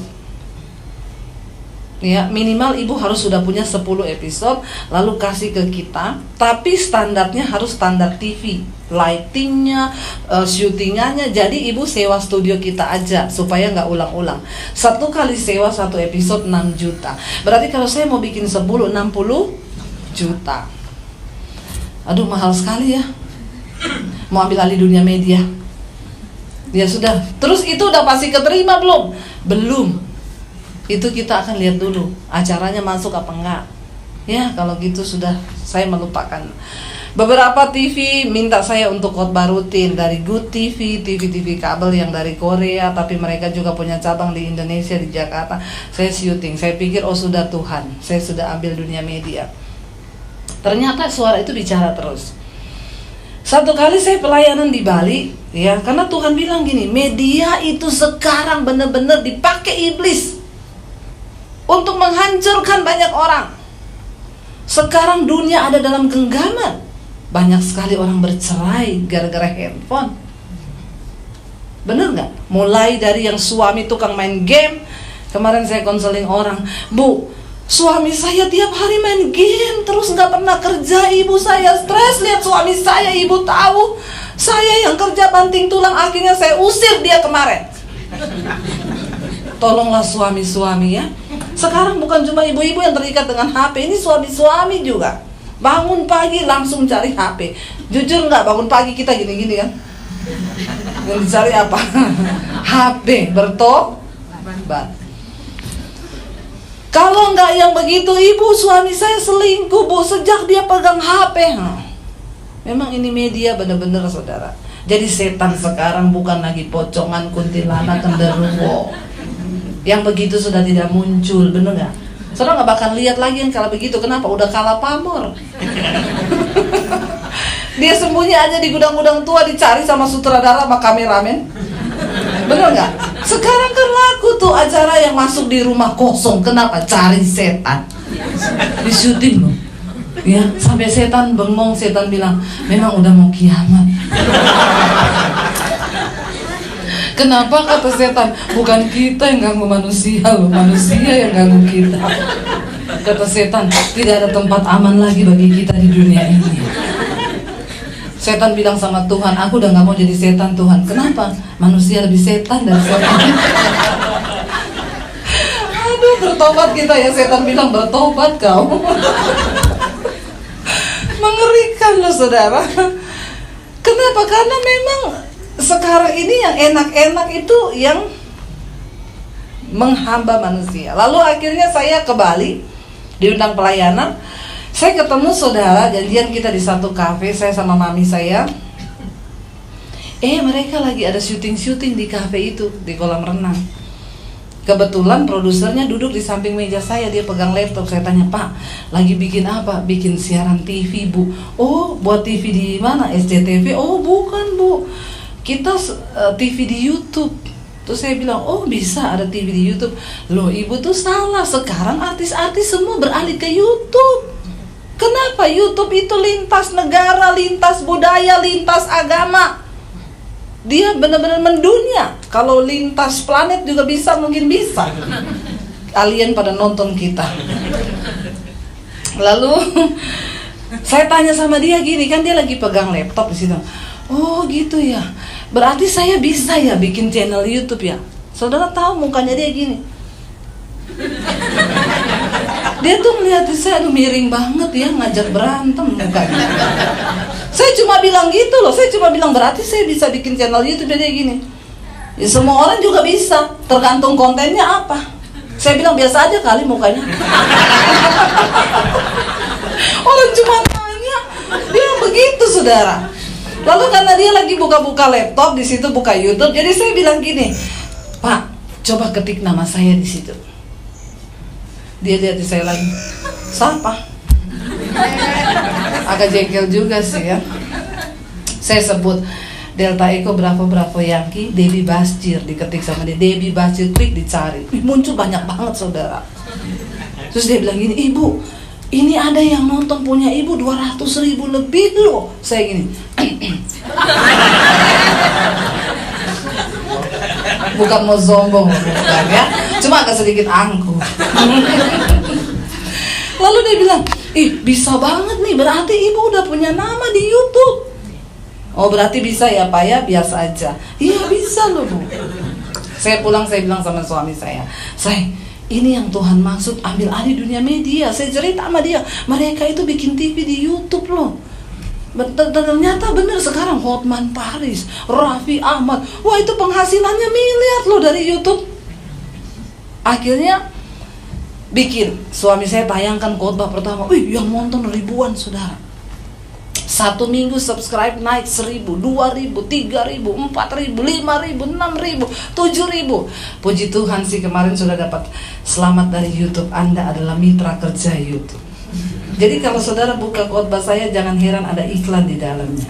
Ya, minimal ibu harus sudah punya 10 episode, lalu kasih ke kita. Tapi standarnya harus standar TV, lightingnya, syutingannya. Jadi ibu sewa studio kita aja supaya nggak ulang-ulang. 1 kali sewa 1 episode 6 juta. Berarti kalau saya mau bikin 10, 60 juta. Aduh, mahal sekali ya. Mau ambil alih dunia media. Ya sudah. Terus itu udah pasti keterima belum? Belum. Itu kita akan lihat dulu acaranya masuk apa enggak. Ya, kalau gitu sudah, saya melupakan. Beberapa TV minta saya untuk khotbah rutin dari Good TV, TV kabel yang dari Korea, tapi mereka juga punya cabang di Indonesia, di Jakarta. Saya syuting, saya pikir oh sudah Tuhan, saya sudah ambil dunia media. Ternyata suara itu bicara terus. Satu kali saya pelayanan di Bali, ya, karena Tuhan bilang gini, media itu sekarang benar-benar dipakai iblis untuk menghancurkan banyak orang. Sekarang dunia ada dalam genggaman. Banyak sekali orang bercerai gara-gara handphone. Bener gak? Mulai dari yang suami tukang main game. Kemarin saya konseling orang, Bu, suami saya tiap hari main game, terus gak pernah kerja. Ibu saya stres lihat suami saya. Ibu tahu saya yang kerja banting tulang, akhirnya saya usir dia kemarin. Tolonglah suami-suami ya. Sekarang bukan cuma ibu-ibu yang terikat dengan HP, ini suami-suami juga. Bangun pagi langsung cari HP. Jujur nggak, bangun pagi kita gini-gini kan? Yang dicari apa? HP, bertobat. Kalau nggak yang begitu, ibu suami saya selingkuh, Bu, sejak dia pegang HP. Memang ini media benar-benar saudara. Jadi setan sekarang bukan lagi pocongan, kuntilanak, genderuwo. Yang begitu sudah tidak muncul, bener nggak? Saudara nggak bakal lihat lagi yang kalau begitu. Kenapa? Udah kalah pamor. Dia sembunyi aja di gudang-gudang tua, dicari sama sutradara sama kameramen. Bener nggak? Sekarang kan laku tuh acara yang masuk di rumah kosong. Kenapa? Cari setan. Di syuting loh. Ya, sampai setan bengong, setan bilang, memang udah mau kiamat. Kenapa kata setan? Bukan kita yang ganggu manusia loh, manusia yang ganggu kita. Kata setan, tidak ada tempat aman lagi bagi kita di dunia ini. Setan bilang sama Tuhan, aku udah gak mau jadi setan Tuhan. Kenapa? Manusia lebih setan dari setan. Aduh, bertobat kita ya. Setan bilang bertobat kau. Mengerikan loh saudara. Kenapa? Karena memang sekarang ini yang enak-enak itu yang menghamba manusia. Lalu akhirnya saya ke Bali, diundang pelayanan. Saya ketemu saudara, janjian kita di satu kafe, saya sama mami saya. Mereka lagi ada syuting-syuting di kafe itu, di kolam renang. Kebetulan produsernya duduk di samping meja saya, dia pegang laptop. Saya tanya, Pak, lagi bikin apa? Bikin siaran TV, Bu. Oh, buat TV di mana? SCTV? Oh, bukan, Bu. Kita TV di YouTube. Terus saya bilang, oh bisa ada TV di YouTube. Loh ibu tuh salah, sekarang artis-artis semua beralih ke YouTube. Kenapa? YouTube itu lintas negara, lintas budaya, lintas agama. Dia benar-benar mendunia. Kalau lintas planet juga bisa, mungkin bisa. Alien pada nonton kita. Lalu saya tanya sama dia gini, kan dia lagi pegang laptop di situ. Oh gitu ya. Berarti saya bisa ya bikin channel YouTube ya. Saudara tahu mukanya dia gini. Dia tuh melihat saya, aduh miring banget ya, ngajak berantem mukanya. Saya cuma bilang gitu loh, saya cuma bilang berarti saya bisa bikin channel YouTube dia gini. Ya semua orang juga bisa, tergantung kontennya apa. Saya bilang biasa aja kali mukanya. Orang cuma tanya, dia begitu saudara. Lalu karena dia lagi buka-buka laptop di situ, buka YouTube, jadi saya bilang gini, Pak, coba ketik nama saya di situ. Dia lihat di saya lagi, siapa? Agak jengkel juga sih ya. Saya sebut Delta Eko berapa Yankee, Debbie Basjir, diketik sama dia, Debbie Basjir, klik dicari, muncul banyak banget saudara. Terus dia bilang gini, Ibu, ini ada yang nonton punya ibu 200.000 lebih loh. Saya gini. Bukan mau sombong, bukan ya. Cuma agak sedikit angkuh. Lalu dia bilang, bisa banget nih, berarti ibu udah punya nama di YouTube. Oh berarti bisa ya Pak ya, biasa aja. Iya bisa loh Bu. Saya pulang, saya bilang sama suami saya, ini yang Tuhan maksud, ambil alih dunia media. Saya cerita sama dia, mereka itu bikin TV di YouTube loh. Ternyata bener sekarang Hotman Paris, Raffi Ahmad, wah itu penghasilannya miliar loh dari YouTube. Akhirnya bikin, suami saya tayangkan khotbah pertama, yang nonton ribuan saudara. Satu minggu subscribe naik 1.000, 2.000, 3.000, 4.000, 5.000, 6.000, 7.000. Puji Tuhan sih kemarin sudah dapat selamat dari YouTube. Anda adalah mitra kerja YouTube. Jadi kalau saudara buka khotbah saya, jangan heran ada iklan di dalamnya.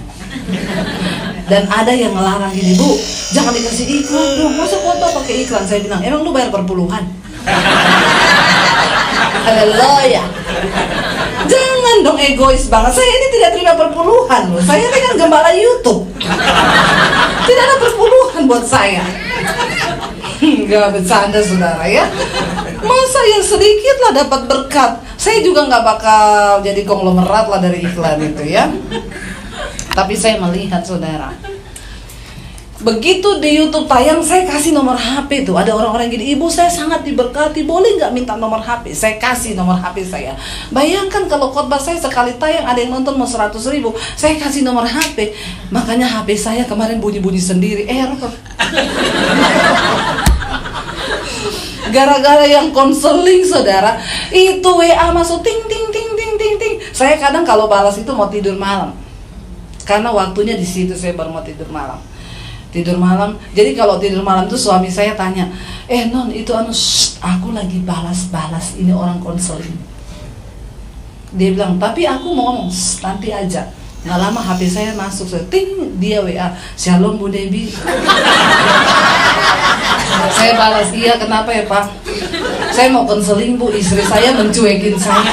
Dan ada yang melarang gini, Bu, jangan dikasih iklan dong, masa khotbah pakai iklan? Saya bilang, emang lu bayar per puluhan? Haleluya. Jangan dong egois banget. Saya ini tidak terima perpuluhan loh. Saya ini kan gembala YouTube. Tidak ada perpuluhan buat saya. Enggak bercanda saudara ya. Masa yang sedikit lah dapat berkat. Saya juga nggak bakal jadi konglomerat lah dari iklan itu ya. Tapi saya melihat saudara, begitu di YouTube tayang, saya kasih nomor HP tuh. Ada orang-orang gini, Ibu saya sangat diberkati, boleh nggak minta nomor HP? Saya kasih nomor HP saya. Bayangkan kalau khotbah saya sekali tayang ada yang nonton mau 100.000, saya kasih nomor HP. Makanya HP saya kemarin bunyi-bunyi sendiri, error. Gara-gara yang konseling saudara, itu WA masuk ting ting ting ting ting ting. Saya kadang kalau balas itu mau tidur malam, karena waktunya di situ saya baru mau tidur malam. Jadi kalau tidur malam tuh suami saya tanya, Non itu aku lagi balas ini orang konseling. Dia bilang, tapi aku mau ngomong, nanti aja. Nggak lama HP saya masuk, ting, dia WA, Shalom Bu Debbie. Saya balas, iya kenapa ya Pak? Saya mau konseling Bu, istri saya mencuekin saya.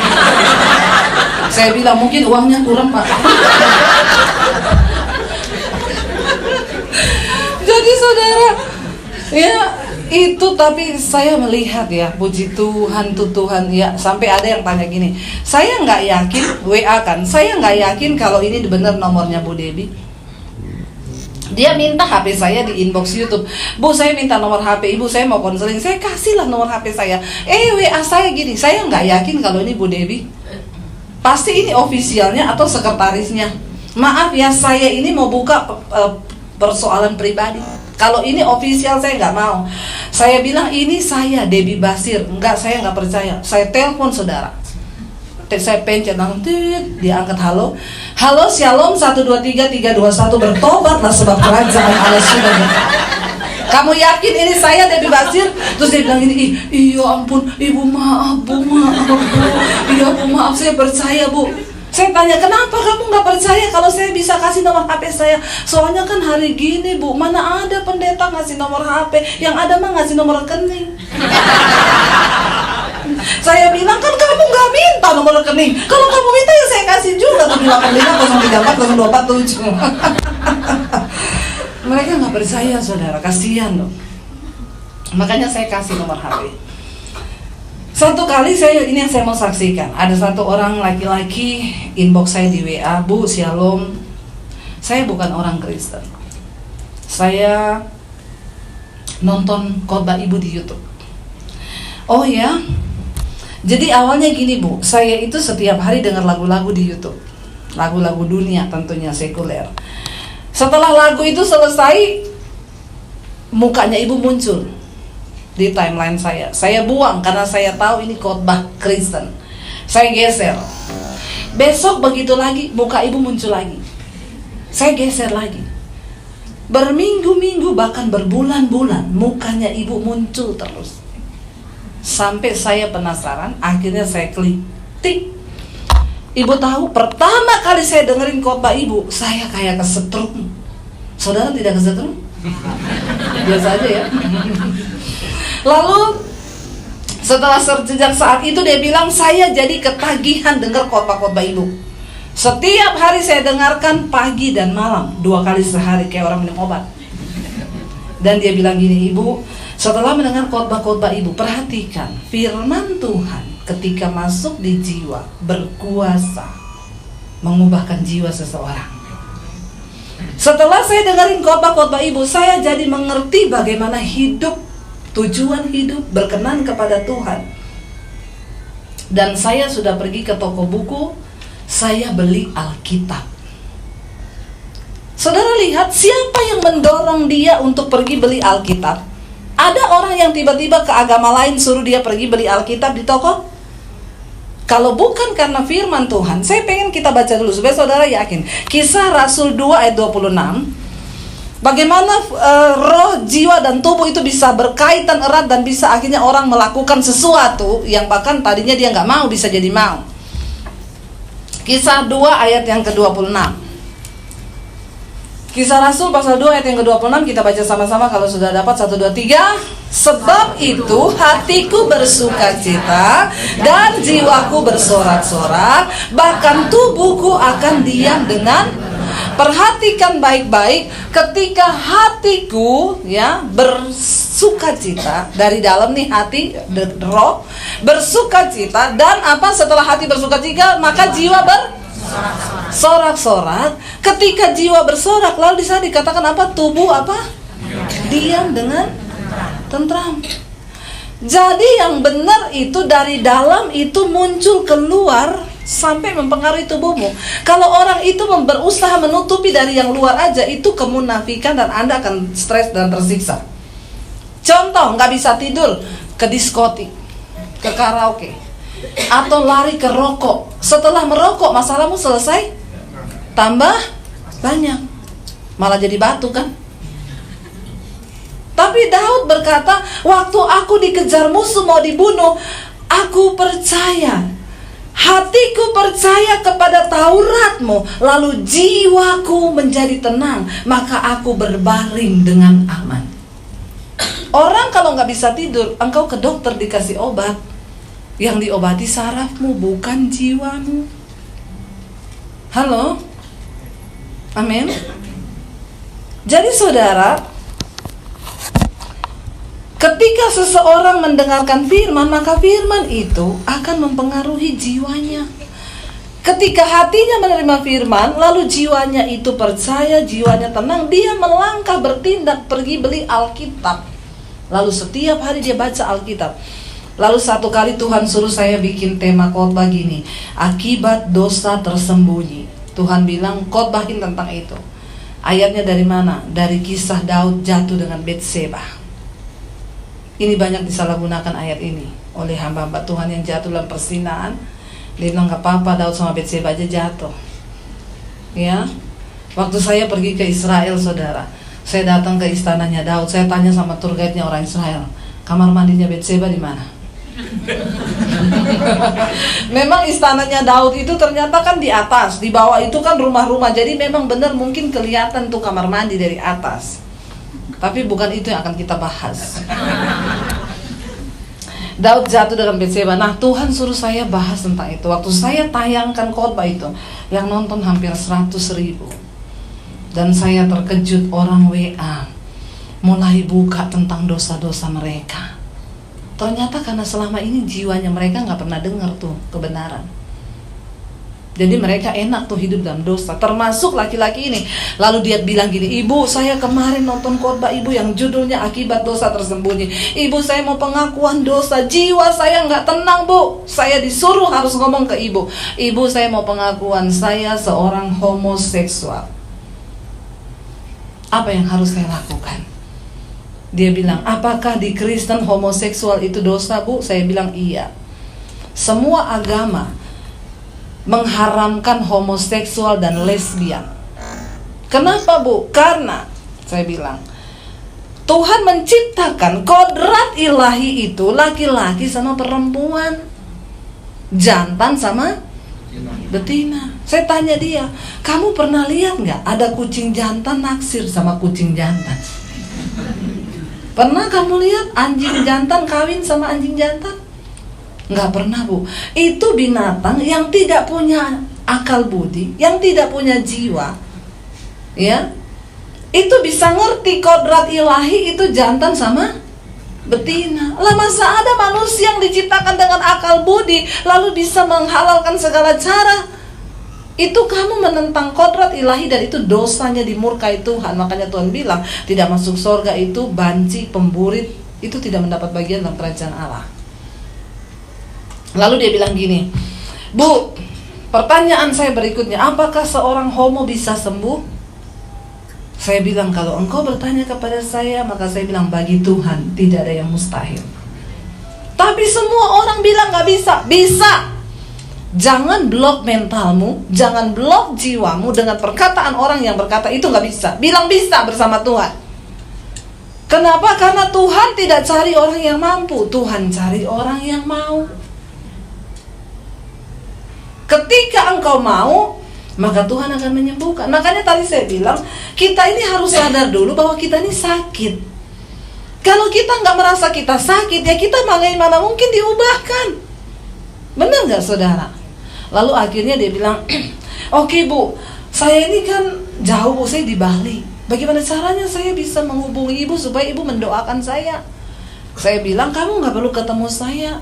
Saya bilang mungkin uangnya kurang Pak. Jadi saudara, ya itu, tapi saya melihat ya, puji Tuhan ya, sampai ada yang tanya gini, saya nggak yakin, WA kan, saya nggak yakin kalau ini benar nomornya Bu Debbie. Dia minta HP saya di inbox YouTube, Bu saya minta nomor HP Ibu, saya mau konseling. Saya kasihlah nomor HP saya. WA saya gini, saya nggak yakin kalau ini Bu Debbie. Pasti ini ofisialnya atau sekretarisnya. Maaf ya, saya ini mau buka persoalan pribadi. Kalau ini official saya nggak mau. Saya bilang ini saya Debbie Basir. Enggak, saya nggak percaya. Saya telepon saudara. Saya pencet langsung, dia angkat, halo Shalom 123321, bertobatlah sebab kerajaan Allah sudah dekat. Kamu yakin ini saya Debbie Basir? Terus dia bilang gini, iya ampun Ibu maaf Bu, iya Bu maaf, saya percaya Bu. Saya tanya, kenapa kamu nggak percaya kalau saya bisa kasih nomor HP saya? Soalnya kan hari gini Bu, mana ada pendeta ngasih nomor HP, yang ada mah ngasih nomor rekening. Saya bilang, kan kamu nggak minta nomor rekening. Kalau kamu minta ya saya kasih juga, 78503402447. Mereka nggak percaya saudara, kasihan loh. Makanya saya kasih nomor HP. Satu kali ini yang saya mau saksikan, ada satu orang laki-laki inbox saya di WA, Bu Shalom, saya bukan orang Kristen, saya nonton khotbah Ibu di YouTube. Oh ya, jadi awalnya gini Bu, saya itu setiap hari dengar lagu-lagu di YouTube, lagu-lagu dunia tentunya sekuler. Setelah lagu itu selesai, mukanya Ibu muncul di timeline saya buang karena saya tahu ini khotbah Kristen. Saya geser. Besok begitu lagi, muka Ibu muncul lagi. Saya geser lagi. Berminggu-minggu bahkan berbulan-bulan mukanya Ibu muncul terus. Sampai saya penasaran, akhirnya saya klik tik. Ibu tahu, pertama kali saya dengerin khotbah Ibu, saya kayak kesetrum. Saudara tidak kesetrum? Biasa aja ya. Lalu setelah sejak saat itu dia bilang, saya jadi ketagihan dengar khotbah-khotbah Ibu. Setiap hari saya dengarkan pagi dan malam, 2 kali sehari kayak orang minum obat. Dan dia bilang gini, Ibu, setelah mendengar khotbah-khotbah Ibu, perhatikan firman Tuhan ketika masuk di jiwa berkuasa mengubahkan jiwa seseorang. Setelah saya dengerin khotbah-khotbah Ibu, saya jadi mengerti bagaimana hidup, tujuan hidup berkenan kepada Tuhan. Dan saya sudah pergi ke toko buku, saya beli Alkitab. Saudara lihat, siapa yang mendorong dia untuk pergi beli Alkitab? Ada orang yang tiba-tiba ke agama lain suruh dia pergi beli Alkitab di toko? Kalau bukan karena firman Tuhan, saya pengen kita baca dulu supaya saudara yakin. Kisah Rasul 2 ayat 26. Bagaimana roh, jiwa, dan tubuh itu bisa berkaitan erat dan bisa akhirnya orang melakukan sesuatu yang bahkan tadinya dia nggak mau bisa jadi mau. Kisah 2 ayat yang ke-26. Kisah Rasul pasal 2 ayat yang ke-26, kita baca sama-sama kalau sudah dapat. 1, 2, 3. Sebab itu hatiku bersukacita dan jiwaku bersorak-sorak, bahkan tubuhku akan diam dengan. Perhatikan baik-baik, ketika hatiku ya bersukacita, dari dalam nih hati, roh bersukacita, dan apa setelah hati bersukacita maka jiwa bersorak-sorak. Ketika jiwa bersorak, lalu di sana dikatakan apa? Tubuh apa? Diam dengan tentram. Jadi yang benar itu dari dalam itu muncul keluar sampai mempengaruhi tubuhmu. Kalau orang itu berusaha menutupi dari yang luar aja, itu kemunafikan dan Anda akan stres dan tersiksa. Contoh, nggak bisa tidur, ke diskotik, ke karaoke, atau lari ke rokok. Setelah merokok, masalahmu selesai? Tambah banyak, malah jadi batu kan? Tapi Daud berkata, waktu aku dikejar musuh mau dibunuh, aku percaya, hatiku percaya kepada Tauratmu, lalu jiwaku menjadi tenang, maka aku berbaring dengan aman. Orang kalau nggak bisa tidur, engkau ke dokter dikasih obat, yang diobati sarafmu bukan jiwamu. Halo? Amin. Jadi saudara, ketika seseorang mendengarkan firman, maka firman itu akan mempengaruhi jiwanya. Ketika hatinya menerima firman, lalu jiwanya itu percaya, jiwanya tenang, dia melangkah bertindak, pergi beli Alkitab. Lalu setiap hari dia baca Alkitab. Lalu satu kali Tuhan suruh saya bikin tema khotbah gini, akibat dosa tersembunyi. Tuhan bilang khotbahin tentang itu. Ayatnya dari mana? Dari kisah Daud jatuh dengan Betseba. Ini banyak disalahgunakan ayat ini oleh hamba-hamba Tuhan yang jatuh dalam perzinaan. Dia bilang gak apa-apa, Daud sama Betseba aja jatuh. Ya, waktu saya pergi ke Israel, saudara, saya datang ke istananya Daud. Saya tanya sama tour guide-nya orang Israel, kamar mandinya Betseba di mana? Memang istananya Daud itu ternyata kan di atas, di bawah itu kan rumah-rumah. Jadi memang benar mungkin kelihatan tuh kamar mandi dari atas. Tapi bukan itu yang akan kita bahas. Daud jatuh dengan Betseba. Nah, Tuhan suruh saya bahas tentang itu. Waktu saya tayangkan khotbah itu, yang nonton hampir 100.000. Dan saya terkejut, orang WA mulai buka tentang dosa-dosa mereka. Ternyata karena selama ini jiwanya mereka gak pernah dengar tuh kebenaran. Jadi mereka enak tuh hidup dalam dosa. Termasuk laki-laki ini. Lalu dia bilang gini, ibu saya kemarin nonton khotbah ibu yang judulnya akibat dosa tersembunyi. Ibu saya mau pengakuan dosa, jiwa saya gak tenang bu. Saya disuruh harus ngomong ke ibu. Ibu saya mau pengakuan, saya seorang homoseksual. Apa yang harus saya lakukan? Dia bilang, apakah di Kristen homoseksual itu dosa bu? Saya bilang iya. Semua agama mengharamkan homoseksual dan lesbian. Kenapa bu? Karena saya bilang Tuhan menciptakan kodrat ilahi itu laki-laki sama perempuan, jantan sama betina. Saya tanya dia, kamu pernah lihat nggak ada kucing jantan naksir sama kucing jantan? Pernah kamu lihat anjing jantan kawin sama anjing jantan? Nggak pernah bu. Itu binatang yang tidak punya akal budi, yang tidak punya jiwa, ya. Itu bisa ngerti kodrat ilahi itu jantan sama betina. Lah masa ada manusia yang diciptakan dengan akal budi lalu bisa menghalalkan segala cara? Itu kamu menentang kodrat ilahi dan itu dosanya dimurkai Tuhan. Makanya Tuhan bilang tidak masuk surga itu banci, pemburit, itu tidak mendapat bagian dalam kerajaan Allah. Lalu dia bilang gini, bu, pertanyaan saya berikutnya, apakah seorang homo bisa sembuh? Saya bilang kalau engkau bertanya kepada saya, maka saya bilang bagi Tuhan tidak ada yang mustahil. Tapi semua orang bilang gak bisa. Bisa. Jangan blok mentalmu, jangan blok jiwamu dengan perkataan orang yang berkata itu nggak bisa. Bilang bisa bersama Tuhan. Kenapa? Karena Tuhan tidak cari orang yang mampu, Tuhan cari orang yang mau. Ketika engkau mau, maka Tuhan akan menyembuhkan. Makanya tadi saya bilang, kita ini harus sadar dulu bahwa kita ini sakit. Kalau kita nggak merasa kita sakit, ya kita bagaimana mungkin diubahkan. Benar nggak saudara? Lalu akhirnya dia bilang, oke Bu, saya ini kan jauh Bu, saya di Bali. Bagaimana caranya saya bisa menghubungi Ibu supaya Ibu mendoakan saya? Saya bilang, kamu nggak perlu ketemu saya.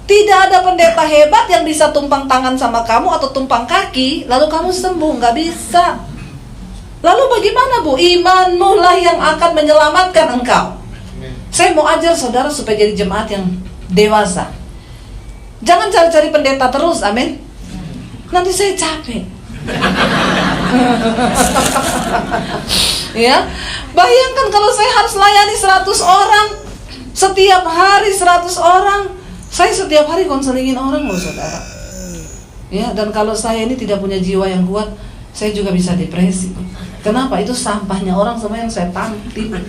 Tidak ada pendeta hebat yang bisa tumpang tangan sama kamu atau tumpang kaki, lalu kamu sembuh, nggak bisa. Lalu bagaimana Bu? Imanmu lah yang akan menyelamatkan engkau. Saya mau ajar saudara supaya jadi jemaat yang dewasa. Jangan cari-cari pendeta terus, amin. Nanti saya capek. Ya, bayangkan kalau saya harus layani 100 orang setiap hari, 100 orang. Saya setiap hari konselingin orang loh saudara. Ya, dan kalau saya ini tidak punya jiwa yang kuat, saya juga bisa depresi. Kenapa? Itu sampahnya orang semua yang saya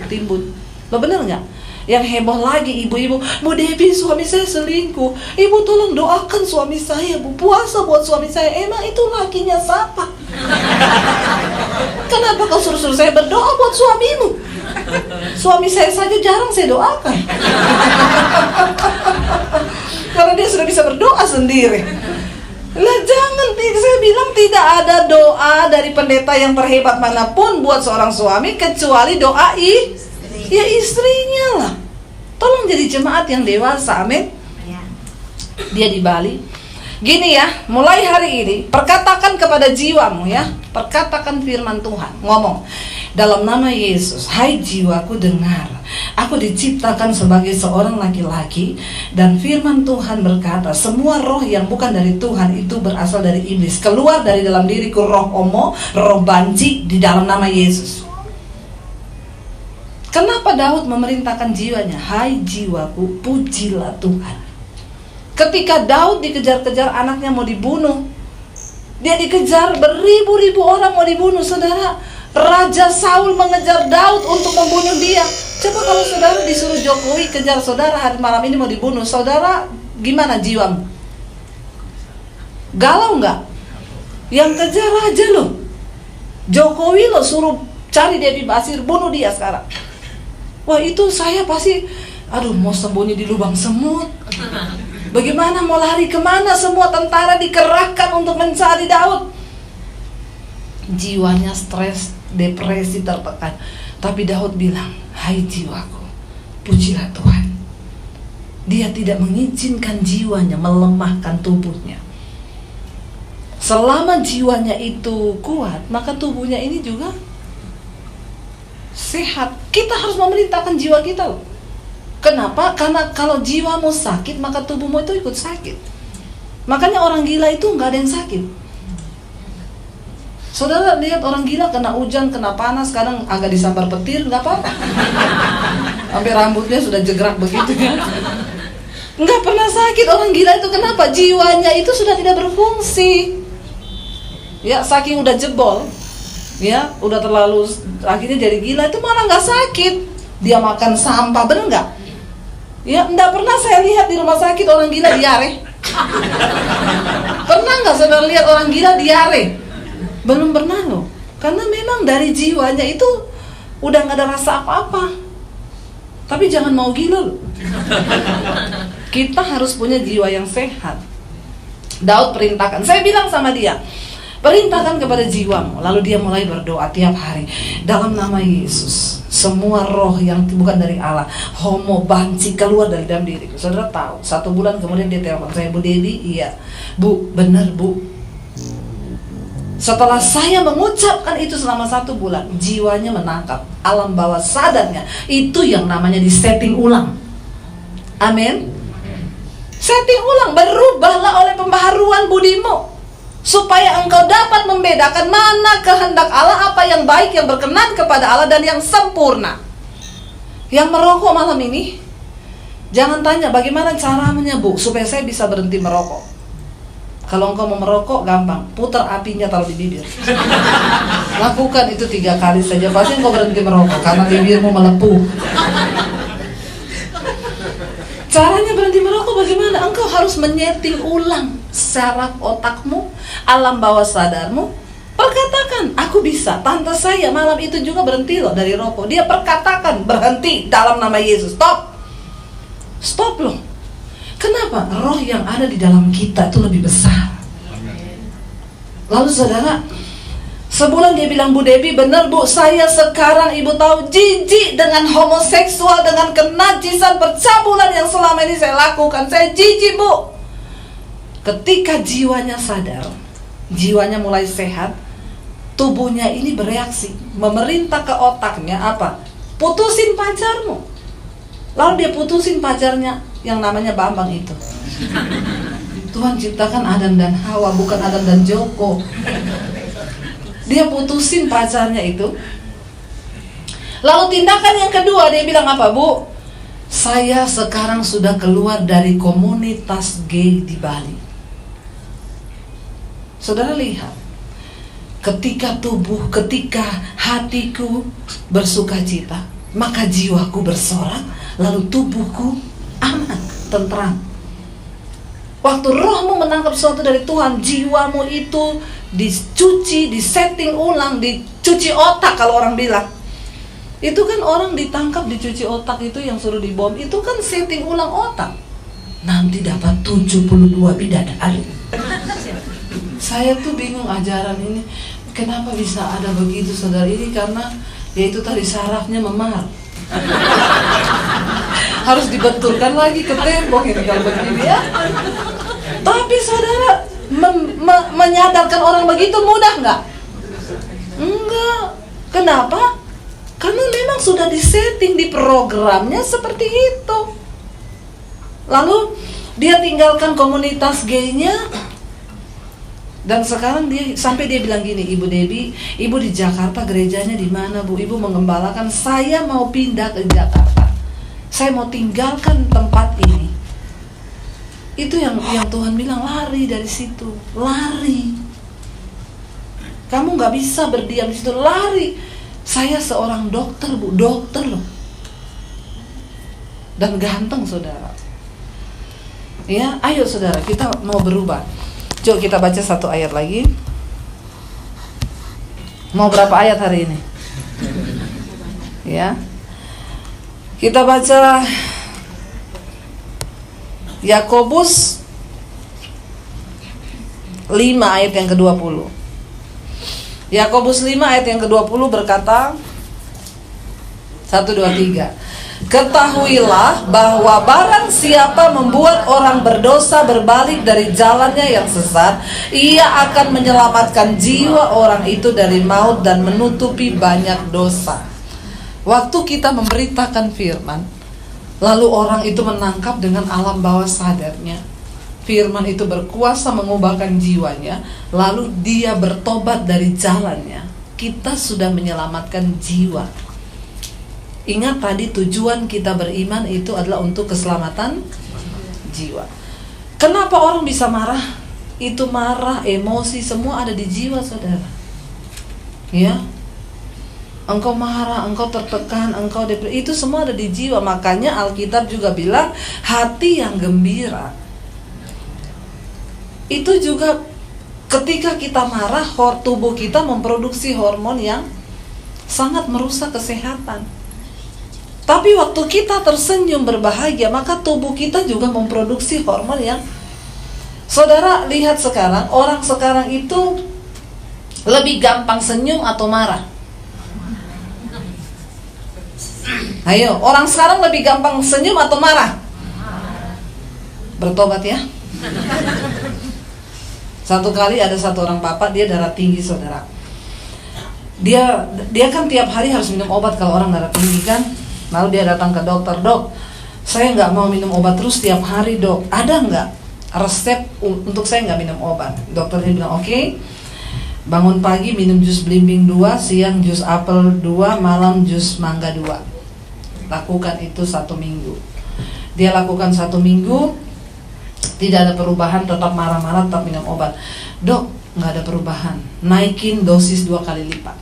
timbun. Lo bener nggak? Yang heboh lagi ibu-ibu, Bu Debbie suami saya selingkuh, Ibu tolong doakan suami saya Bu, puasa buat suami saya. Emang itu lakinya siapa? Kenapa kau suruh-suruh saya berdoa buat suamimu? Suami saya saja jarang saya doakan. Karena dia sudah bisa berdoa sendiri. Lah jangan, saya bilang tidak ada doa dari pendeta yang terhebat manapun buat seorang suami kecuali doa ya istrinya lah. Tolong jadi jemaat yang dewasa, amin. Dia di Bali. Gini ya, mulai hari ini perkatakan kepada jiwamu ya, perkatakan firman Tuhan, ngomong dalam nama Yesus, hai jiwaku dengar, aku diciptakan sebagai seorang laki-laki, dan firman Tuhan berkata, semua roh yang bukan dari Tuhan itu berasal dari iblis. Keluar dari dalam diriku roh omo, roh banci di dalam nama Yesus. Kenapa Daud memerintahkan jiwanya? Hai jiwaku, pujilah Tuhan. Ketika Daud dikejar-kejar anaknya mau dibunuh, dia dikejar beribu-ribu orang mau dibunuh. Saudara, Raja Saul mengejar Daud untuk membunuh dia. Coba kalau saudara disuruh Jokowi kejar saudara hari malam ini mau dibunuh, saudara gimana jiwamu? Galau nggak? Yang kejar raja loh, Jokowi lo suruh cari Debbie Basir, bunuh dia sekarang. Wah itu saya pasti, aduh mau sembunyi di lubang semut. Bagaimana mau lari kemana? Semua tentara dikerahkan untuk mencari Daud. Jiwanya stres, depresi, tertekan. Tapi Daud bilang, hai jiwaku, pujilah Tuhan. Dia tidak mengizinkan jiwanya melemahkan tubuhnya. Selama jiwanya itu kuat, maka tubuhnya ini juga sehat. Kita harus memerintahkan jiwa kita loh. Kenapa? Karena kalau jiwamu sakit, maka tubuhmu itu ikut sakit. Makanya orang gila itu nggak ada yang sakit. Saudara lihat orang gila kena hujan, kena panas, kadang agak disambar petir, nggak apa-apa. Sampai rambutnya sudah jegrak begitu ya. Nggak pernah sakit orang gila itu. Kenapa? Jiwanya itu sudah tidak berfungsi. Ya saking udah jebol, ya udah terlalu, akhirnya jadi gila itu malah nggak sakit. Dia makan sampah, bener nggak? Ya, enggak pernah saya lihat di rumah sakit orang gila diare. Pernah nggak saudara lihat orang gila diare? Belum pernah loh. Karena memang dari jiwanya itu udah nggak ada rasa apa-apa. Tapi jangan mau gila loh. Kita harus punya jiwa yang sehat. Daud perintahkan, saya bilang sama dia, perintahkan kepada jiwamu. Lalu dia mulai berdoa tiap hari, dalam nama Yesus, semua roh yang bukan dari Allah, homo, banci, keluar dari dalam diriku. Saudara tahu, 1 bulan kemudian dia telepon saya, Bu Debbie, iya Bu, benar Bu. Setelah saya mengucapkan itu selama 1 bulan, jiwanya menangkap alam bawah sadarnya. Itu yang namanya disetting ulang. Amin. Setting ulang, berubahlah oleh pembaharuan budimu, supaya engkau dapat membedakan mana kehendak Allah, apa yang baik, yang berkenan kepada Allah, dan yang sempurna. Yang merokok malam ini, jangan tanya bagaimana caranya Bu supaya saya bisa berhenti merokok. Kalau engkau mau merokok, gampang, putar apinya taruh di bibir. Lakukan itu 3 kali saja, pasti engkau berhenti merokok karena bibirmu melepuh. Caranya berhenti merokok bagaimana? Engkau harus menyeting ulang saraf otakmu, alam bawah sadarmu. Perkatakan, aku bisa. Tante saya malam itu juga berhenti loh dari rokok. Dia perkatakan, berhenti dalam nama Yesus. Stop. Stop loh. Kenapa? Roh yang ada di dalam kita itu lebih besar. Lalu saudara, sebulan dia bilang, Bu Debbie, benar Bu, saya sekarang ibu tahu jijik dengan homoseksual, dengan kenajisan percabulan yang selama ini saya lakukan. Saya jijik Bu. Ketika jiwanya sadar, jiwanya mulai sehat, tubuhnya ini bereaksi, memerintah ke otaknya apa? Putusin pacarmu. Lalu dia putusin pacarnya yang namanya Bambang itu. Tuhan ciptakan Adam dan Hawa, bukan Adam dan Joko. Dia putusin pacarnya itu. Lalu tindakan yang kedua, dia bilang apa, Bu? Saya sekarang sudah keluar dari komunitas gay di Bali. Saudara lihat, ketika ketika hatiku bersuka cita, maka jiwaku bersorak, lalu tubuhku aman, tentram. Waktu rohmu menangkap sesuatu dari Tuhan, jiwamu itu dicuci, disetting ulang, dicuci otak kalau orang bilang. Itu kan orang ditangkap, dicuci otak itu yang suruh dibom, itu kan setting ulang otak. Nanti dapat 72 bidadari. Saya tuh bingung ajaran ini, kenapa bisa ada begitu saudara ini, karena yaitu tadi sarafnya memar. Harus dibenturkan lagi ke tembok ini kalau begini ya. Tapi saudara, menyadarkan orang begitu mudah nggak? Enggak. Kenapa? Karena memang sudah disetting di programnya seperti itu. Lalu dia tinggalkan komunitas gaynya, dan sekarang dia sampai dia bilang gini, Ibu Debbie, Ibu di Jakarta gerejanya di mana Bu? Ibu mengembalakan. Saya mau pindah ke Jakarta. Saya mau tinggalkan tempat ini. Itu yang Tuhan bilang, lari dari situ, lari. Kamu nggak bisa berdiam di situ, lari. Saya seorang dokter Bu, dokter loh, dan ganteng saudara. Ya, ayo saudara, kita mau berubah. Coba kita baca 1 ayat lagi. Mau berapa ayat hari ini? Ya. Kita baca Yakobus 5 ayat yang ke-20. Yakobus 5 ayat yang ke-20 berkata, 1, 2, 3. Ketahuilah bahwa barang siapa membuat orang berdosa berbalik dari jalannya yang sesat, ia akan menyelamatkan jiwa orang itu dari maut dan menutupi banyak dosa. Waktu kita memberitakan firman, lalu orang itu menangkap dengan alam bawah sadarnya, firman itu berkuasa mengubahkan jiwanya, lalu dia bertobat dari jalannya, kita sudah menyelamatkan jiwa. Ingat tadi tujuan kita beriman itu adalah untuk keselamatan jiwa. Kenapa orang bisa marah? Itu marah, emosi, semua ada di jiwa saudara. Ya, engkau marah, engkau tertekan, engkau depresi, itu semua ada di jiwa. Makanya Alkitab juga bilang, hati yang gembira itu juga ketika kita marah, tubuh kita memproduksi hormon yang sangat merusak kesehatan. Tapi waktu kita tersenyum berbahagia, maka tubuh kita juga memproduksi hormon yang, saudara lihat sekarang, orang sekarang itu lebih gampang senyum atau marah? Ayo, orang sekarang lebih gampang senyum atau marah? Bertobat ya. Satu kali ada satu orang papa, dia darah tinggi saudara. Dia kan tiap hari harus minum obat kalau orang darah tinggi kan. Lalu dia datang ke dokter, dok, saya nggak mau minum obat terus tiap hari dok, ada nggak resep untuk saya nggak minum obat? Dokternya bilang oke, bangun pagi minum jus belimbing 2, siang jus apel 2, malam jus mangga 2. Lakukan itu 1 minggu. Dia lakukan 1 minggu, Tidak ada perubahan, tetap marah-marah, tetap minum obat. Dok, nggak ada perubahan, naikin dosis 2 kali lipat.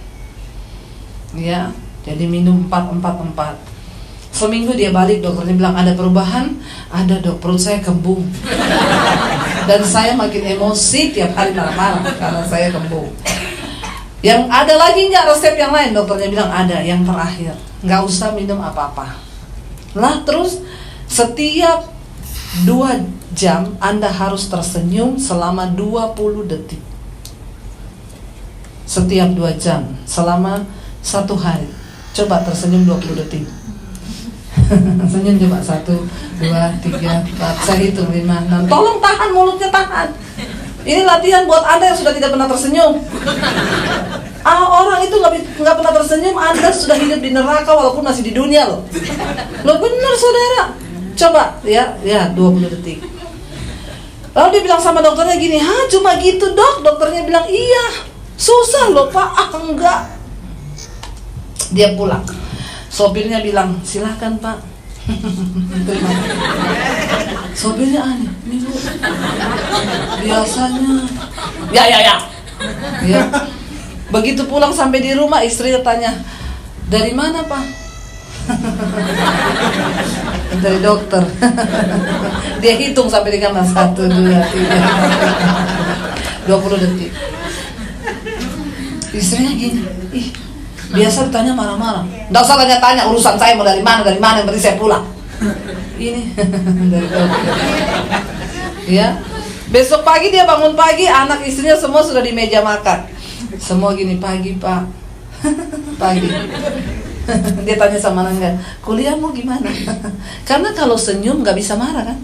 Ya, jadi minum 4. Seminggu dia balik, dokternya bilang ada perubahan. Ada dok, perut saya kembung. Dan saya makin emosi tiap hari marah-marah karena saya kembung. Yang ada lagi nggak resep yang lain? Dokternya bilang ada, yang terakhir, nggak usah minum apa-apa. Lah terus setiap 2 jam Anda harus tersenyum selama 20 detik. Setiap 2 jam selama 1 hari. Coba tersenyum 20 detik. Senyum coba 1, 2, 3, 4. Saya hitung 5, 6. Tolong tahan mulutnya, tahan. Ini latihan buat Anda yang sudah tidak pernah tersenyum. Orang itu nggak pernah tersenyum, Anda sudah hidup di neraka walaupun masih di dunia loh. Loh benar saudara. Coba ya 20 detik. Lalu dia bilang sama dokternya gini, cuma gitu dok? Dokternya bilang iya. Susah loh pak. Enggak. Dia pulang. Sopirnya bilang, silakan pak. Sopirnya aneh, nih bu. Biasanya. Ya. Begitu pulang sampai di rumah, istrinya tanya, dari mana pak? Dari dokter. Dia hitung sampai di kamar 1, 2, 3, 20 detik. Istrinya gini, biasa ditanya marah-marah. Nggak usah tanya-tanya, urusan saya mau dari mana, yang penting saya pulang. Ini dari dokter. Ya, besok pagi dia bangun pagi, anak istrinya semua sudah di meja makan. Semua gini, pagi pak. Pagi. Dia tanya sama anaknya, kuliahmu gimana? Karena kalau senyum nggak bisa marah kan?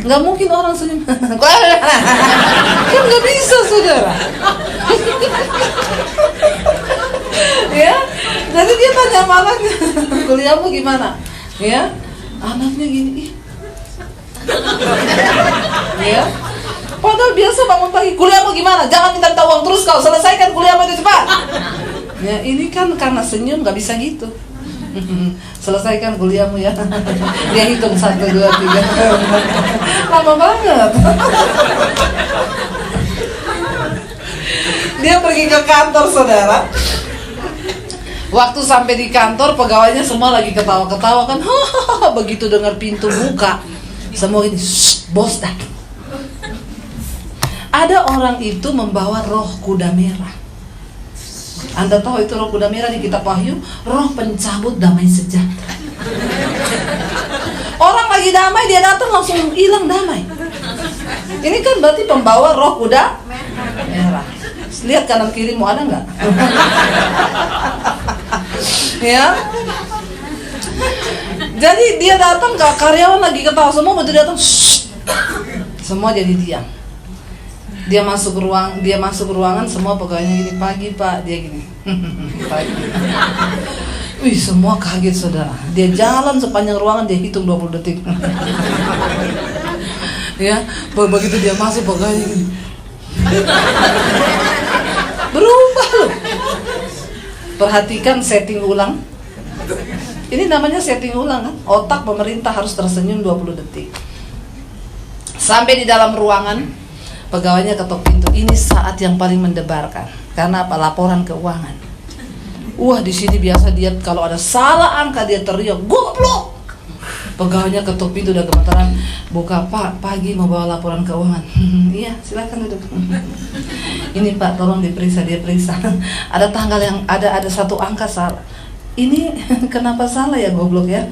Nggak mungkin orang senyum. Kan nggak bisa saudara. Ya, jadi dia tanya sama anaknya, kuliahmu gimana? Ya, anaknya gini. Ya, padahal biasa bangun pagi, kuliahmu gimana? Jangan minta uang terus kau, selesaikan kuliahmu itu cepat. Ya, ini kan karena senyum nggak bisa gitu. Selesaikan kuliahmu ya. Dia hitung 1, 2, 3. Lama banget. Dia pergi ke kantor saudara. Waktu sampai di kantor, pegawainya semua lagi ketawa-ketawa kan. Begitu dengar pintu buka, semua ini, bos datang. Ada orang itu membawa roh kuda merah. Anda tahu itu roh kuda merah di kitab Wahyu, roh pencabut damai sejahtera. Orang lagi damai, dia datang langsung hilang damai. Ini kan berarti pembawa roh kuda merah. Lihat kanan kirimu, ada nggak? Ya. Jadi dia datang, karyawan lagi ketawa semua, begitu datang, semua jadi diam. Dia masuk ruangan, semua pegawainya gini, pagi pak, dia gini, pagi. Wih, semua kaget saudara. Dia jalan sepanjang ruangan, dia hitung 20 detik. Ya, begitu dia masuk pegawainya gini. Berubah loh. Perhatikan setting ulang. Ini namanya setting ulang kan. Otak pemerintah harus tersenyum 20 detik. Sampai di dalam ruangan, pegawainya ketok pintu. Ini saat yang paling mendebarkan. Karena apa? Laporan keuangan. Wah, di sini biasa dia kalau ada salah angka dia teriak, goblok. Pegawainya ketuk pintu udah gemetaran. Buka, pak, pagi mau bawa laporan keuangan. Iya, silakan duduk. Ini pak, tolong diperiksa. Dia periksa. Ada tanggal yang ada satu angka salah. Ini kenapa salah ya, goblok ya?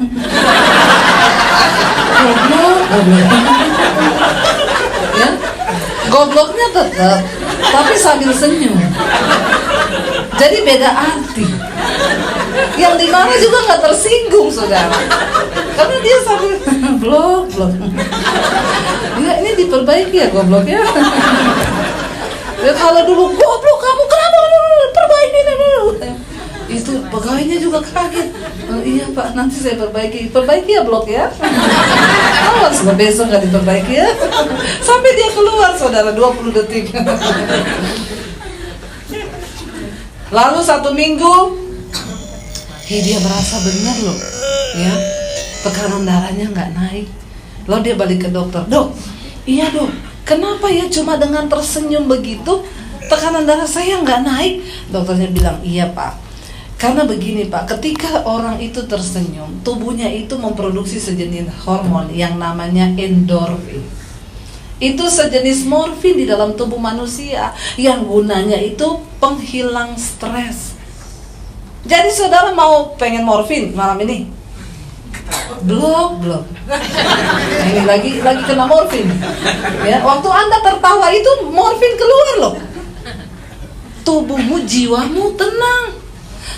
Goblok. Ya, gobloknya tetap, tapi sambil senyum. Jadi beda arti. Yang dimarah juga nggak tersinggung saudara, karena dia sambil blok. Ya, ini diperbaiki ya goblok ya. Ya kalau dulu goblok kamu kenapa perbaiki dulu. Itu pegawainya juga kaget. Oh, iya pak, nanti saya perbaiki ya blok ya. Awas besok nggak diperbaiki ya. Sampai dia keluar saudara 20 detik. Lalu 1 minggu, dia merasa benar loh, ya, tekanan darahnya nggak naik, Lalu dia balik ke dokter, "Dok, iya dok, kenapa ya cuma dengan tersenyum begitu tekanan darah saya nggak naik?" Dokternya bilang, "Iya Pak, karena begini Pak, ketika orang itu tersenyum, tubuhnya itu memproduksi sejenis hormon yang namanya endorfin. Itu sejenis morfin di dalam tubuh manusia yang gunanya itu penghilang stres." Jadi saudara mau pengen morfin malam ini? Belum. Nah, ini lagi kena morfin. Ya, waktu Anda tertawa itu morfin keluar loh. Tubuhmu, jiwamu tenang.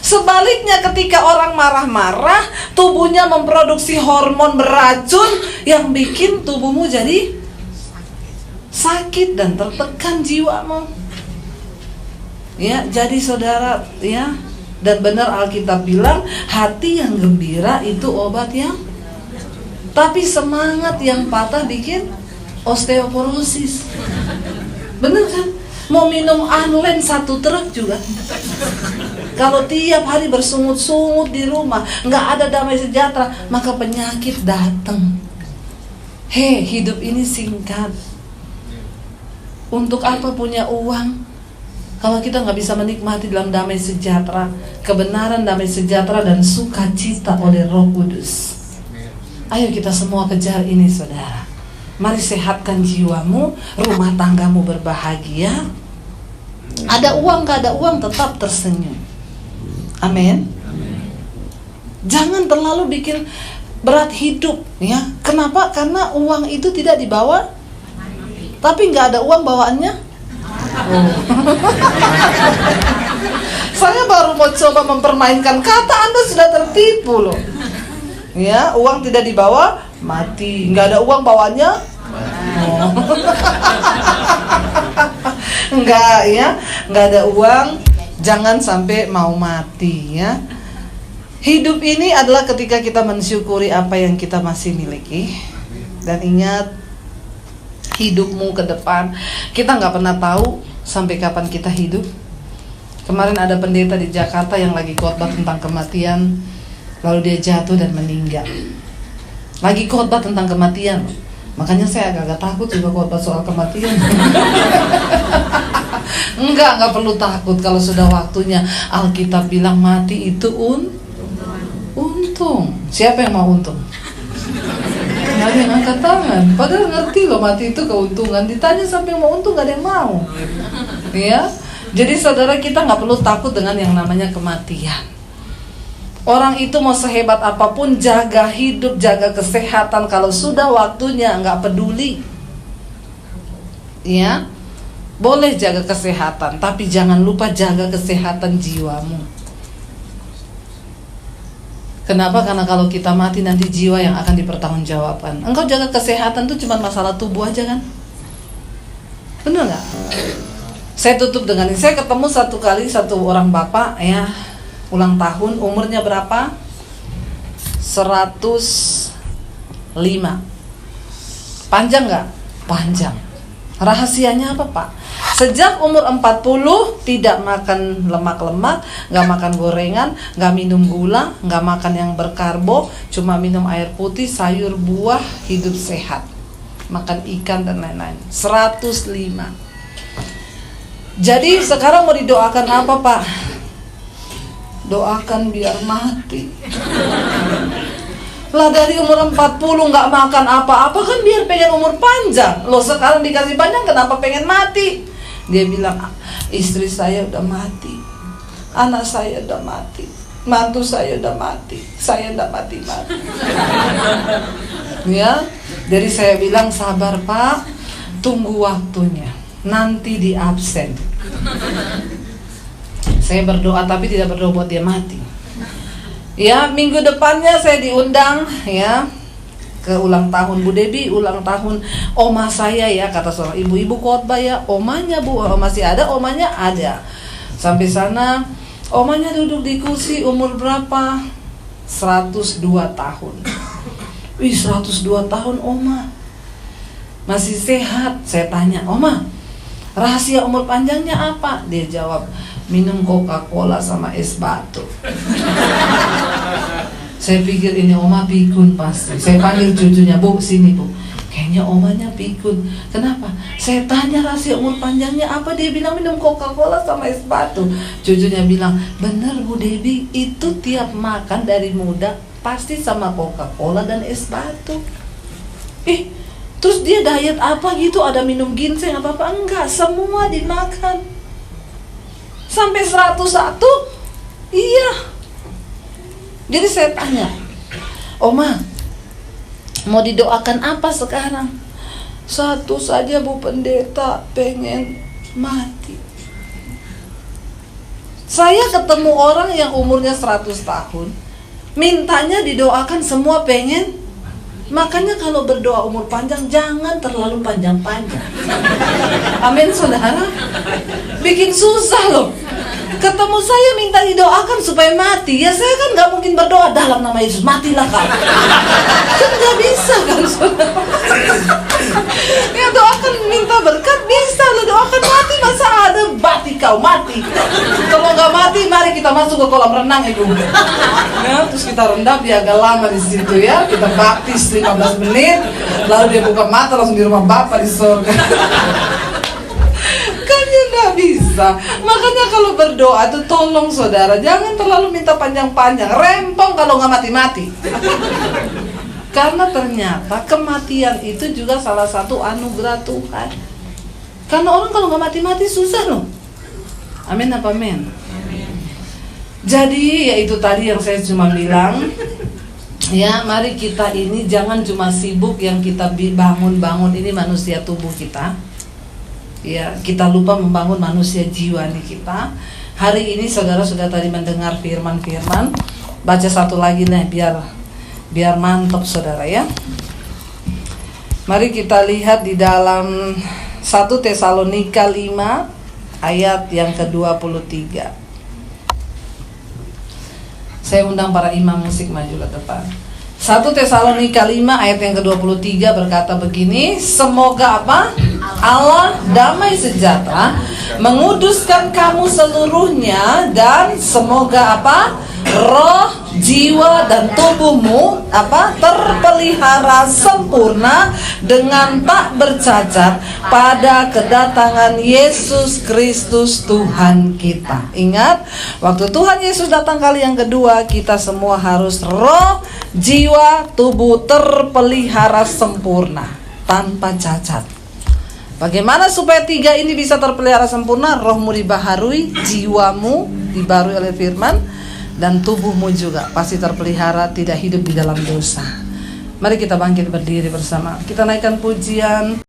Sebaliknya ketika orang marah-marah, tubuhnya memproduksi hormon beracun yang bikin tubuhmu jadi sakit dan tertekan jiwamu. Ya, jadi saudara, ya, dan benar Alkitab bilang hati yang gembira itu obat yang, tapi semangat yang patah bikin osteoporosis. Bener kan? Mau minum Anlen 1 truk juga, kalau tiap hari bersungut-sungut di rumah, nggak ada damai sejahtera, maka penyakit datang. Hidup ini singkat. Untuk apa punya uang kalau kita nggak bisa menikmati dalam damai sejahtera, kebenaran, damai sejahtera, dan sukacita oleh Roh Kudus? Ayo kita semua kejar ini saudara. Mari sehatkan jiwamu, rumah tanggamu berbahagia. Ada uang, gak ada uang, tetap tersenyum. Amin. Jangan terlalu bikin berat hidup, ya. Kenapa? Karena uang itu tidak dibawa, tapi nggak ada uang bawaannya. Saya baru mau coba mempermainkan kata, Anda sudah tertipu loh. Ya, uang tidak dibawa, mati. Nggak ada uang bawaannya. Enggak ya, nggak ada uang, jangan sampai mau mati ya. Hidup ini adalah ketika kita mensyukuri apa yang kita masih miliki. Dan ingat, hidupmu ke depan, kita nggak pernah tahu sampai kapan kita hidup. Kemarin ada pendeta di Jakarta yang lagi khotbah tentang kematian, lalu dia jatuh dan meninggal. Lagi khotbah tentang kematian, makanya saya agak takut juga khotbah soal kematian. Enggak perlu takut kalau sudah waktunya. Alkitab bilang mati itu untung. Siapa yang mau untung? Nggak ada yang angkat tangan. Padahal ngerti loh mati itu keuntungan. Ditanya sampai mau untung, nggak ada yang mau. Ya, jadi saudara, kita nggak perlu takut dengan yang namanya kematian. Orang itu mau sehebat apapun, jaga hidup, jaga kesehatan. Kalau sudah waktunya, nggak peduli. Ya, boleh jaga kesehatan, tapi jangan lupa jaga kesehatan jiwamu. Kenapa? Karena kalau kita mati nanti jiwa yang akan dipertanggungjawabkan. Engkau jaga kesehatan itu cuma masalah tubuh aja kan? Benar nggak? Saya tutup dengan ini. Saya ketemu satu kali satu orang bapak ya, ulang tahun, umurnya berapa? 105. Panjang nggak? Panjang. Rahasianya apa Pak? Sejak umur 40 tidak makan lemak-lemak, nggak makan gorengan, nggak minum gula, nggak makan yang berkarbo, cuma minum air putih, sayur, buah, hidup sehat, makan ikan dan lain-lain. 105. Jadi sekarang mau didoakan apa Pak? Doakan biar mati. Lah dari umur 40 nggak makan apa-apa kan biar pengen umur panjang. Loh sekarang dikasih panjang kenapa pengen mati? Dia bilang, istri saya udah mati, anak saya udah mati, mantu saya udah mati, saya udah mati-mati. Ya, jadi saya bilang sabar Pak, tunggu waktunya, nanti di absen. Saya berdoa tapi tidak berdoa buat dia mati. Ya, minggu depannya saya diundang ya ke ulang tahun Bu Debi, ulang tahun oma saya ya, kata seorang ibu-ibu khotbah ya, omanya Bu, masih ada, omanya ada. Sampai sana, omanya duduk di kursi, umur berapa? 102 tahun. Wih, 102 tahun oma. Masih sehat. Saya tanya, "Oma, rahasia umur panjangnya apa?" Dia jawab, "Minum Coca-Cola sama es batu." Saya pikir ini oma pikun pasti. Saya panggil cucunya, "Bu, sini Bu." Kayaknya omanya pikun. Kenapa? Saya tanya rahasia umur panjangnya apa, dia bilang minum Coca-Cola sama es batu. Cucunya bilang, bener Bu Debbie, itu tiap makan dari muda pasti sama Coca-Cola dan es batu. Terus dia diet apa gitu, ada minum ginseng apa-apa? Enggak, semua dimakan. Sampai 101? Iya. Jadi saya tanya, Oma, mau didoakan apa sekarang? Satu saja Bu Pendeta, pengen mati. Saya ketemu orang yang umurnya 100 tahun, mintanya didoakan semua pengen. Makanya kalau berdoa umur panjang, jangan terlalu panjang-panjang. Amin saudara. Bikin susah loh. Ketemu saya minta didoakan supaya mati, ya saya kan gak mungkin berdoa dalam nama Yesus, matilah kau. Kan gak bisa kan saudara. Ya doakan minta berkat bisa lo, doakan mati, masa ada mati kau, mati. Kalau gak mati, mari kita masuk ke kolam renang ibu. Ya, terus kita rendam dia agak lama di situ ya, kita baptis 15 menit, lalu dia buka mata langsung di rumah Bapa di surga. Kan ya nggak bisa. Makanya kalau berdoa tuh tolong saudara, jangan terlalu minta panjang-panjang, rempong kalau nggak mati-mati. Karena ternyata kematian itu juga salah satu anugerah Tuhan. Karena orang kalau nggak mati-mati susah loh. Amin apa amin? Jadi ya itu tadi yang saya cuma bilang. Ya, mari kita ini jangan cuma sibuk yang kita bangun-bangun ini manusia tubuh kita. Ya, kita lupa membangun manusia jiwa nih kita. Hari ini saudara sudah tadi mendengar firman-firman. Baca satu lagi nih biar mantap saudara ya. Mari kita lihat di dalam 1 Tesalonika 5 ayat yang ke-23. Saya undang para imam musik maju ke depan. 1 Tesalonika 5 ayat yang ke-23 berkata begini, semoga apa? Allah damai sejahtera menguduskan kamu seluruhnya, dan semoga apa? Roh, jiwa dan tubuhmu apa? Terpelihara sempurna dengan tak bercacat pada kedatangan Yesus Kristus Tuhan kita. Ingat, waktu Tuhan Yesus datang kali yang kedua, kita semua harus roh, jiwa, tubuh terpelihara sempurna tanpa cacat. Bagaimana supaya tiga ini bisa terpelihara sempurna? Rohmu dibaharui, jiwamu dibaharui oleh firman, dan tubuhmu juga pasti terpelihara tidak hidup di dalam dosa. Mari kita bangkit berdiri bersama. Kita naikkan pujian.